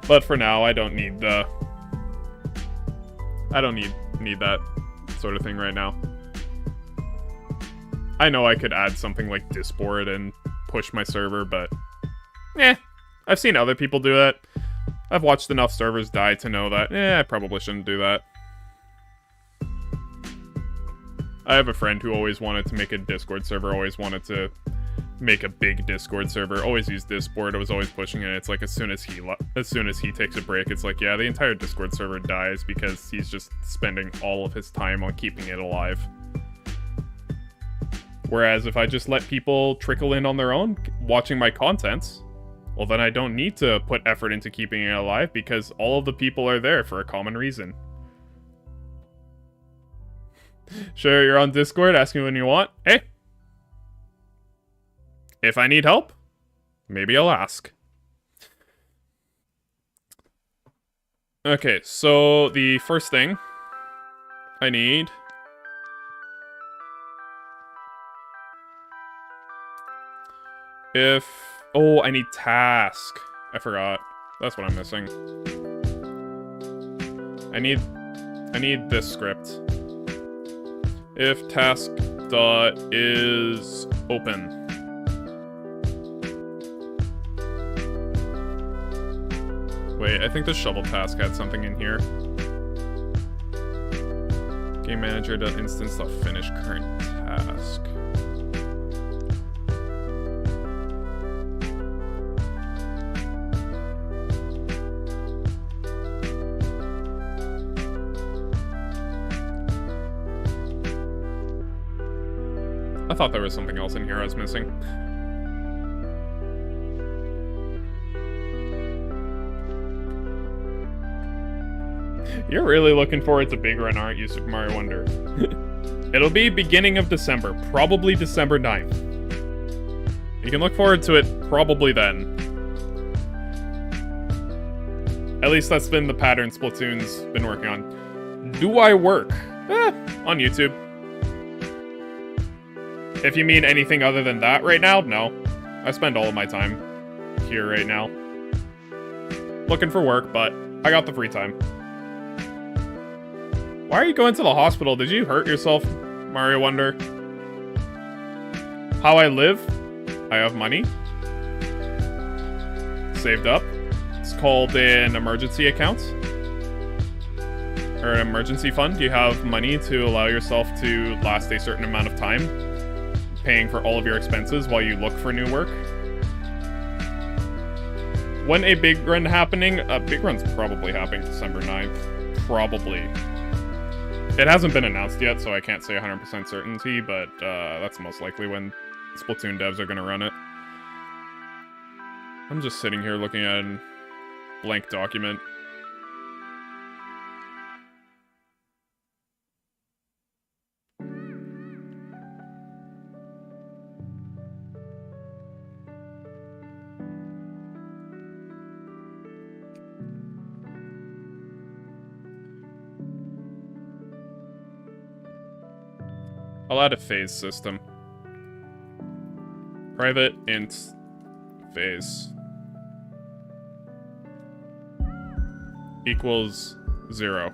But for now, I don't need the... I don't need that sort of thing right now. I know I could add something like Discord and push my server, but I've seen other people do that. I've watched enough servers die to know that I probably shouldn't do that. I have a friend who always wanted to make a Discord server, always wanted to make a big Discord server, always used Discord, I was always pushing it. It's like as soon as he takes a break, it's like, yeah, the entire Discord server dies because he's just spending all of his time on keeping it alive. Whereas if I just let people trickle in on their own, watching my content, well then I don't need to put effort into keeping it alive because all of the people are there for a common reason. Sure, you're on Discord, ask me when you want. Hey! If I need help, maybe I'll ask. Okay, so the first thing I need... Oh, I need task. I forgot. That's what I'm missing. I need this script. If task dot is open. Wait, I think the shovel task had something in here. Game manager dot instance dot finish current task. I thought there was something else in here I was missing. You're really looking forward to Big Run, aren't you, Super Mario Wonder? It'll be beginning of December, probably December 9th. You can look forward to it probably then. At least that's been the pattern Splatoon's been working on. Do I work? On YouTube. If you mean anything other than that right now, no. I spend all of my time here right now. Looking for work, but I got the free time. Why are you going to the hospital? Did you hurt yourself, Mario Wonder? How I live? I have money. Saved up. It's called an emergency account. Or an emergency fund. You have money to allow yourself to last a certain amount of time, paying for all of your expenses while you look for new work. When a Big Run happening? Big Run's probably happening December 9th. Probably. It hasn't been announced yet, so I can't say 100% certainty, but that's most likely when Splatoon devs are gonna run it. I'm just sitting here looking at a blank document. I'll add a phase system. Private int phase equals 0.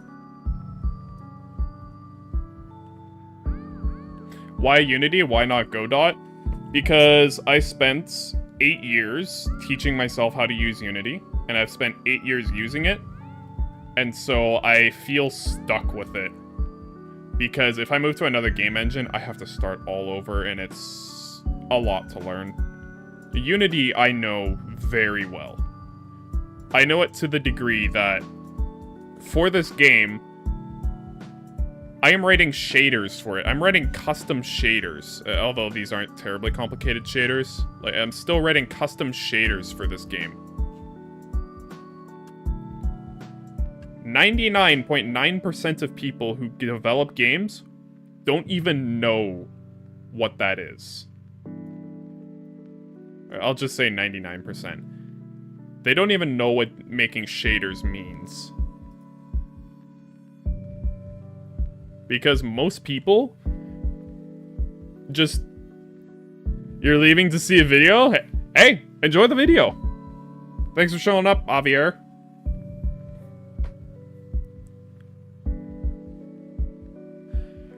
Why Unity? Why not Godot? Because I spent 8 years teaching myself how to use Unity, and I've spent 8 years using it, And so I feel stuck with it. Because if I move to another game engine, I have to start all over, and it's a lot to learn. Unity, I know very well. I know it to the degree that for this game, I am writing shaders for it. I'm writing custom shaders, although these aren't terribly complicated shaders. Like, I'm still writing custom shaders for this game. 99.9% of people who develop games don't even know what that is. I'll just say 99%. They don't even know what making shaders means. Because most people just... You're leaving to see a video? Hey, enjoy the video. Thanks for showing up, Javier.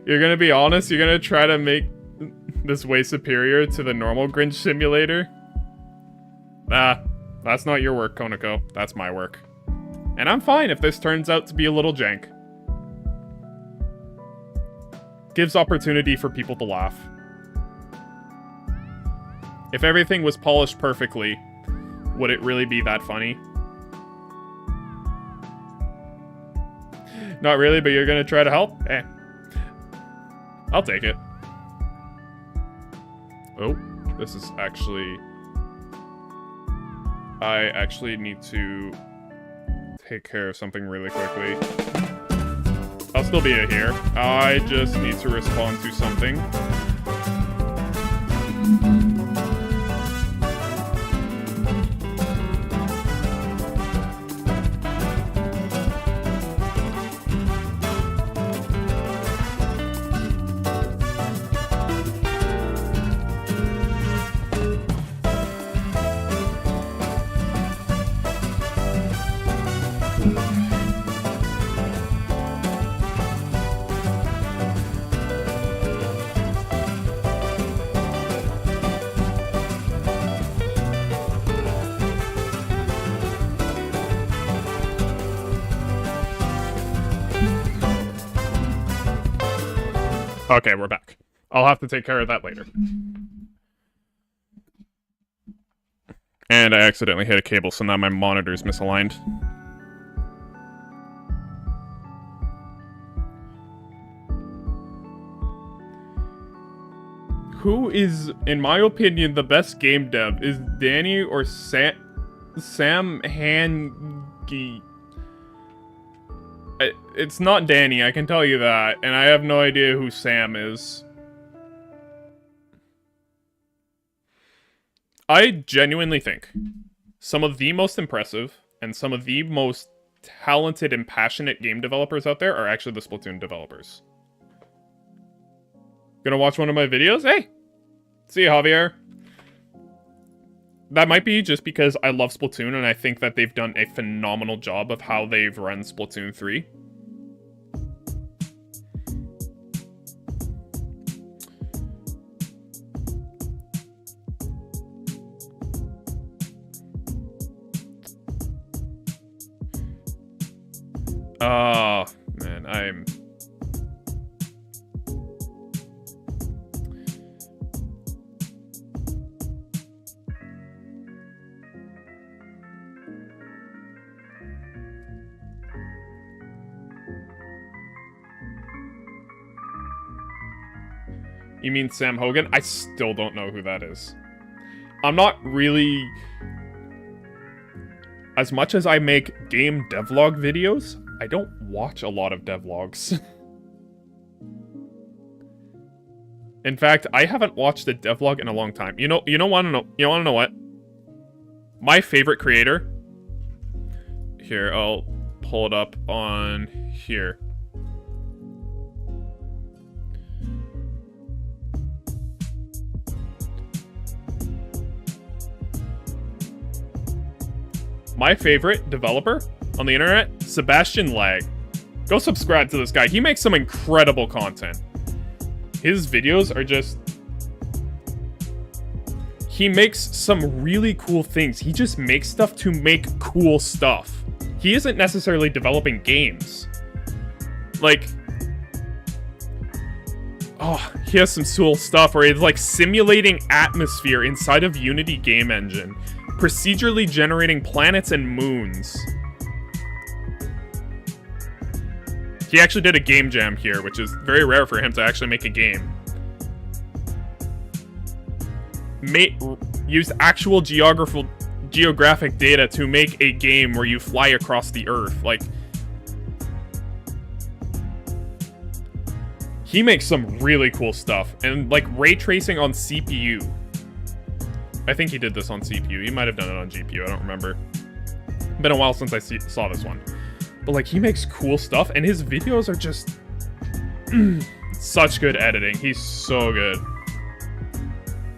You're gonna be honest? You're gonna try to make this way superior to the normal Grinch simulator? Nah, that's not your work, Konako. That's my work. And I'm fine if this turns out to be a little jank. Gives opportunity for people to laugh. If everything was polished perfectly, would it really be that funny? Not really, but you're gonna try to help? Eh. I'll take it. Oh, this is actually... I actually need to take care of something really quickly. I'll still be here. I just need to respond to something. Okay, we're back. I'll have to take care of that later. And I accidentally hit a cable, so now my monitor's misaligned. Who is, in my opinion, the best game dev? Is Danny or Sam Hangi? It's not Danny, I can tell you that, and I have no idea who Sam is. I genuinely think some of the most impressive and some of the most talented and passionate game developers out there are actually the Splatoon developers. Gonna watch one of my videos? Hey! See you, Javier. That might be just because I love Splatoon and I think that they've done a phenomenal job of how they've run Splatoon 3. Oh, man, I'm... You mean Sam Hogan? I still don't know who that is. I'm not really... As much as I make game devlog videos, I don't watch a lot of devlogs. In fact, I haven't watched a devlog in a long time. You wanna know what? My favorite creator... Here, I'll pull it up on here. My favorite developer on the internet, Sebastian Lag. Go subscribe to this guy. He makes some incredible content. His videos are just... He makes some really cool things. He just makes stuff to make cool stuff. he isn't necessarily developing games. Like, oh, he has some cool stuff where he's like simulating atmosphere inside of Unity game engine, procedurally generating planets and moons. He actually did a game jam here, which is very rare for him to actually make a game. Used actual geographic data to make a game where you fly across the Earth. Like, he makes some really cool stuff. And, like, ray tracing on CPU. I think he did this on CPU. He might have done it on GPU. I don't remember. Been a while since I saw this one. But, like, he makes cool stuff, and his videos are just such good editing. He's so good.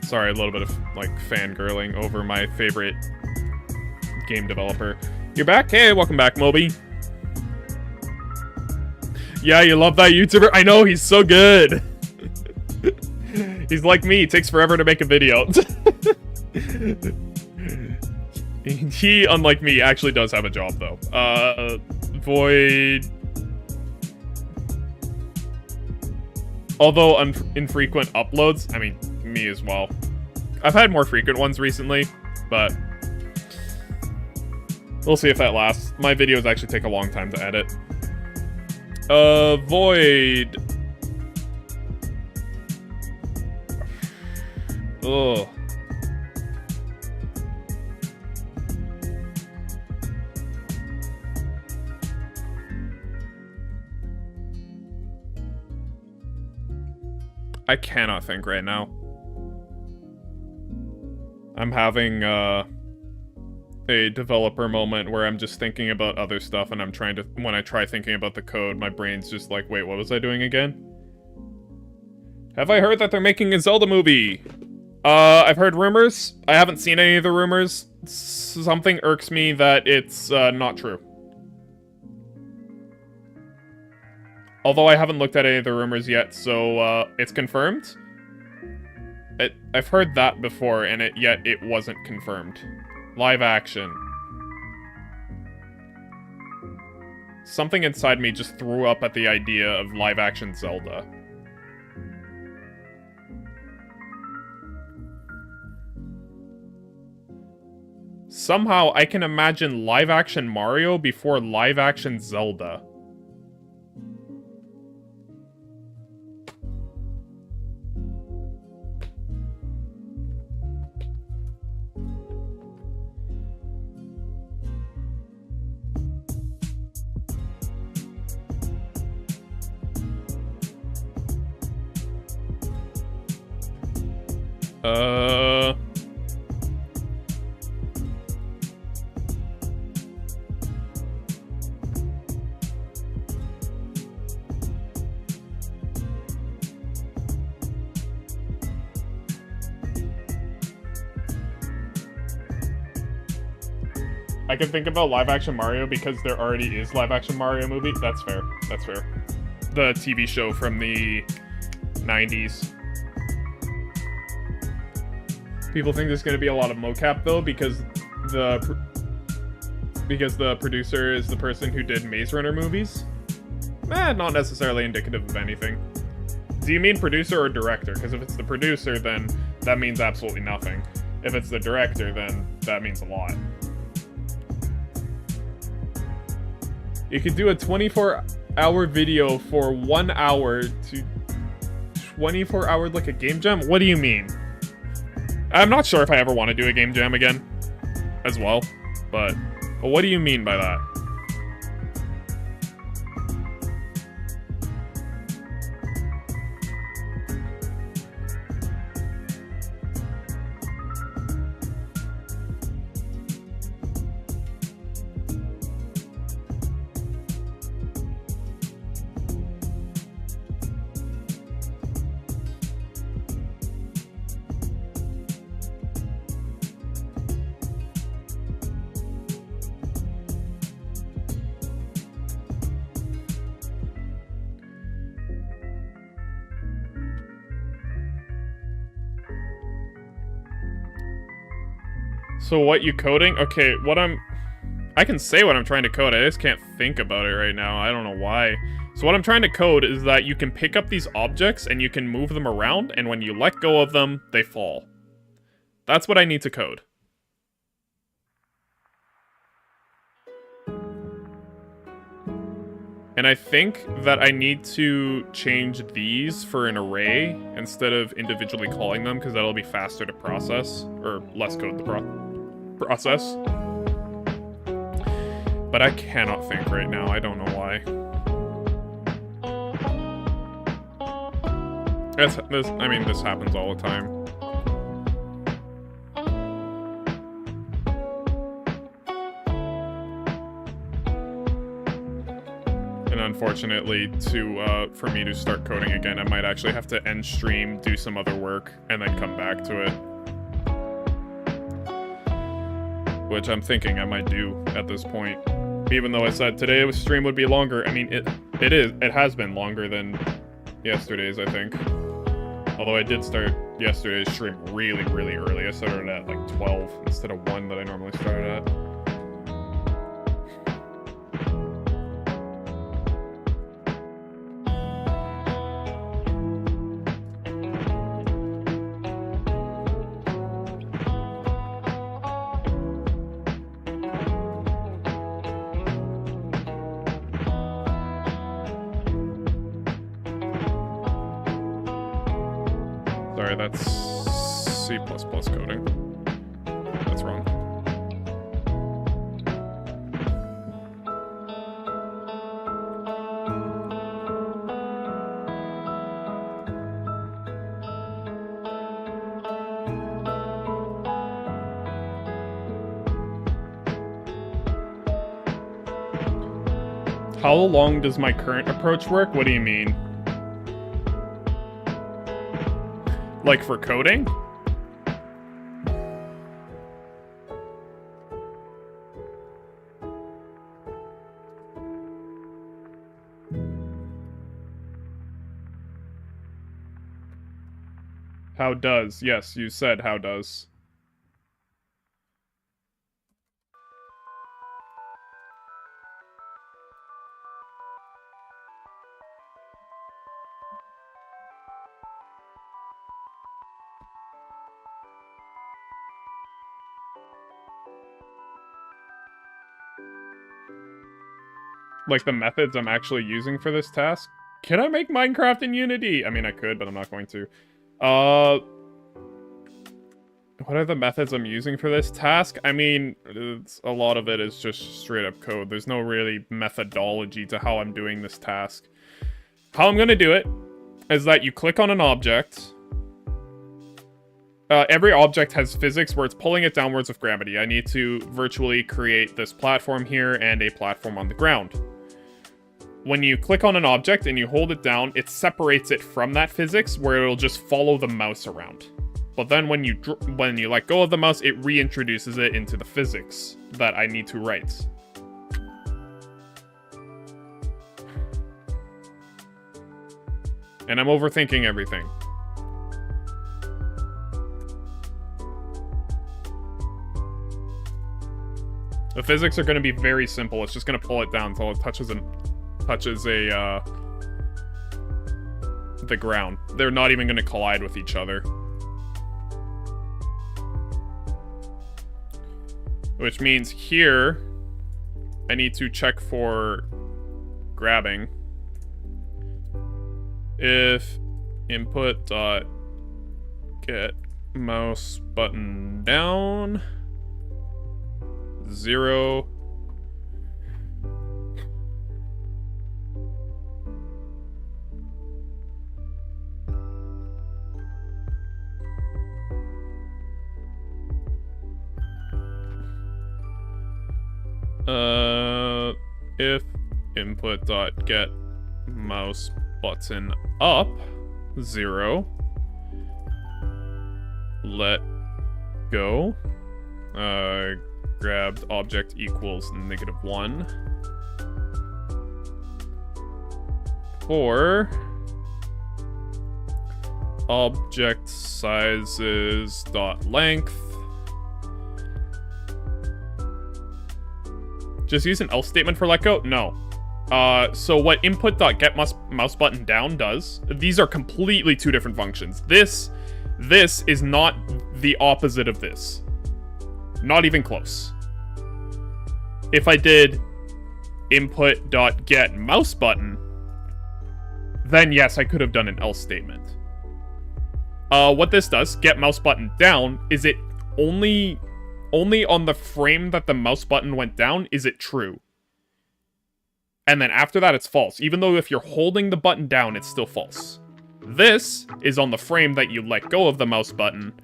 Sorry, a little bit of, like, fangirling over my favorite game developer. You're back? Hey, welcome back, Moby. Yeah, you love that YouTuber? I know, he's so good. He's like me, it takes forever to make a video. He, unlike me, actually does have a job, though. Void... Although infrequent uploads, I mean, me as well. I've had more frequent ones recently, but we'll see if that lasts. My videos actually take a long time to edit. Void... Ugh. I cannot think right now. I'm having, a developer moment where I'm just thinking about other stuff and I'm trying to... When I try thinking about the code, my brain's just like, wait, what was I doing again? Have I heard that they're making a Zelda movie? I've heard rumors. I haven't seen any of the rumors. Something irks me that it's, not true. Although I haven't looked at any of the rumors yet, so, it's confirmed. I've heard that before, and yet it wasn't confirmed. Live action. Something inside me just threw up at the idea of live action Zelda. Somehow, I can imagine live action Mario before live action Zelda. I can think about live-action Mario because there already is live-action Mario movie. That's fair. That's fair. The TV show from the 90s. People think there's going to be a lot of mocap, though, because the producer is the person who did Maze Runner movies. Not necessarily indicative of anything. Do you mean producer or director? Because if it's the producer, then that means absolutely nothing. If it's the director, then that means a lot. You could do a 24-hour video for 1 hour to 24-hour like a game jam? What do you mean? I'm not sure if I ever want to do a game jam again as well, but what do you mean by that? So what you coding? Okay, what I'm I can say what I'm trying to code, I just can't think about it right now. I don't know why. So what I'm trying to code is that you can pick up these objects and you can move them around, and when you let go of them, they fall. That's what I need to code. And I think that I need to change these for an array instead of individually calling them, because that'll be faster to process, or less code to process. But I cannot think right now, I don't know why. This happens all the time. And unfortunately, for me to start coding again, I might actually have to end stream, do some other work, and then come back to it. Which I'm thinking I might do at this point. Even though I said today's stream would be longer, I mean, it has been longer than yesterday's, I think. Although I did start yesterday's stream really, really early. I started at like 12 instead of 1 that I normally started at. Sorry, that's C++ coding. That's wrong. How long does my current approach work? What do you mean? Like for coding? How does? Yes, you said how does. Like the methods I'm actually using for this task? Can I make Minecraft in Unity? I mean, I could, but I'm not going to. What are the methods I'm using for this task? I mean, a lot of it is just straight up code. There's no really methodology to how I'm doing this task. How I'm gonna do it is that you click on an object. Every object has physics where it's pulling it downwards with gravity. I need to virtually create this platform here and a platform on the ground. When you click on an object and you hold it down, it separates it from that physics where it'll just follow the mouse around. But then when you let go of the mouse, it reintroduces it into the physics that I need to write. And I'm overthinking everything. The physics are going to be very simple. It's just going to pull it down until it touches the ground. They're not even going to collide with each other. Which means here, I need to check for grabbing. If input dot get mouse button down 0 if input dot get mouse button up 0 let go grabbed object equals -1 for object sizes dot length Just use an else statement for let go? No. So what input.get mouse button down does, these are completely two different functions. This is not the opposite of this. Not even close. If I did input.get mouse button, then yes, I could have done an else statement. What this does, get mouse button down, is it only on the frame that the mouse button went down is it true. And then after that, it's false. Even though if you're holding the button down, it's still false. This is on the frame that you let go of the mouse button,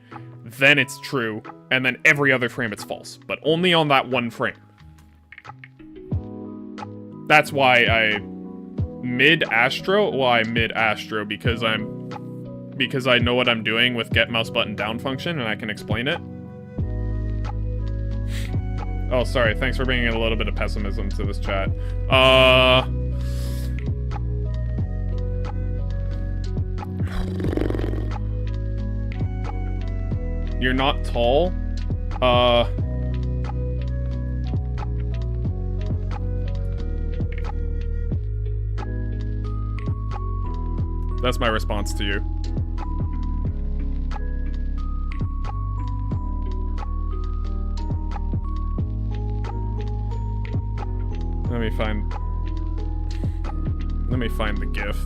then it's true, and then every other frame it's false. But only on that one frame. That's why I mid-astro? Well, I mid-astro because I know what I'm doing with get mouse button down function, and I can explain it. Oh, sorry. Thanks for bringing a little bit of pessimism to this chat. You're not tall? That's my response to you. Let me find the GIF.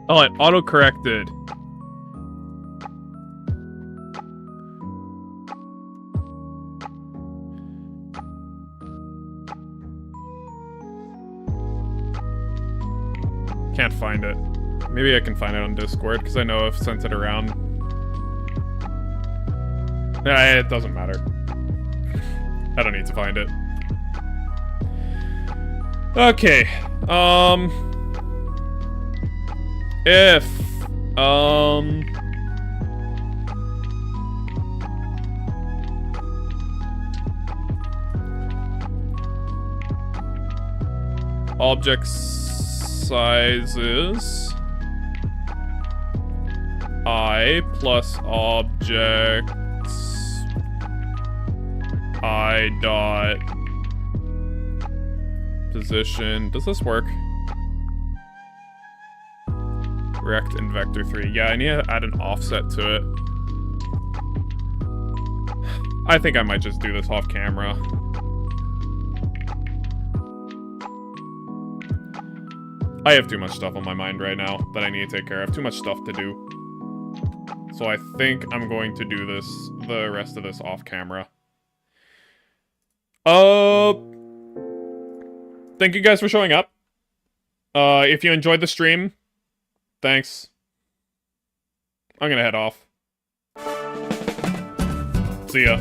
Oh, it auto-corrected. Can't find it. Maybe I can find it on Discord, because I know I've sent it around. Nah, it doesn't matter. I don't need to find it. Okay. If, object sizes I plus objects I dot position. Does this work? Rect and vector 3. Yeah, I need to add an offset to it. I think I might just do this off camera. I have too much stuff on my mind right now that I need to take care of. Too much stuff to do. So I think I'm going to do the rest of this off camera. Thank you guys for showing up. If you enjoyed the stream, thanks. I'm gonna head off. See ya.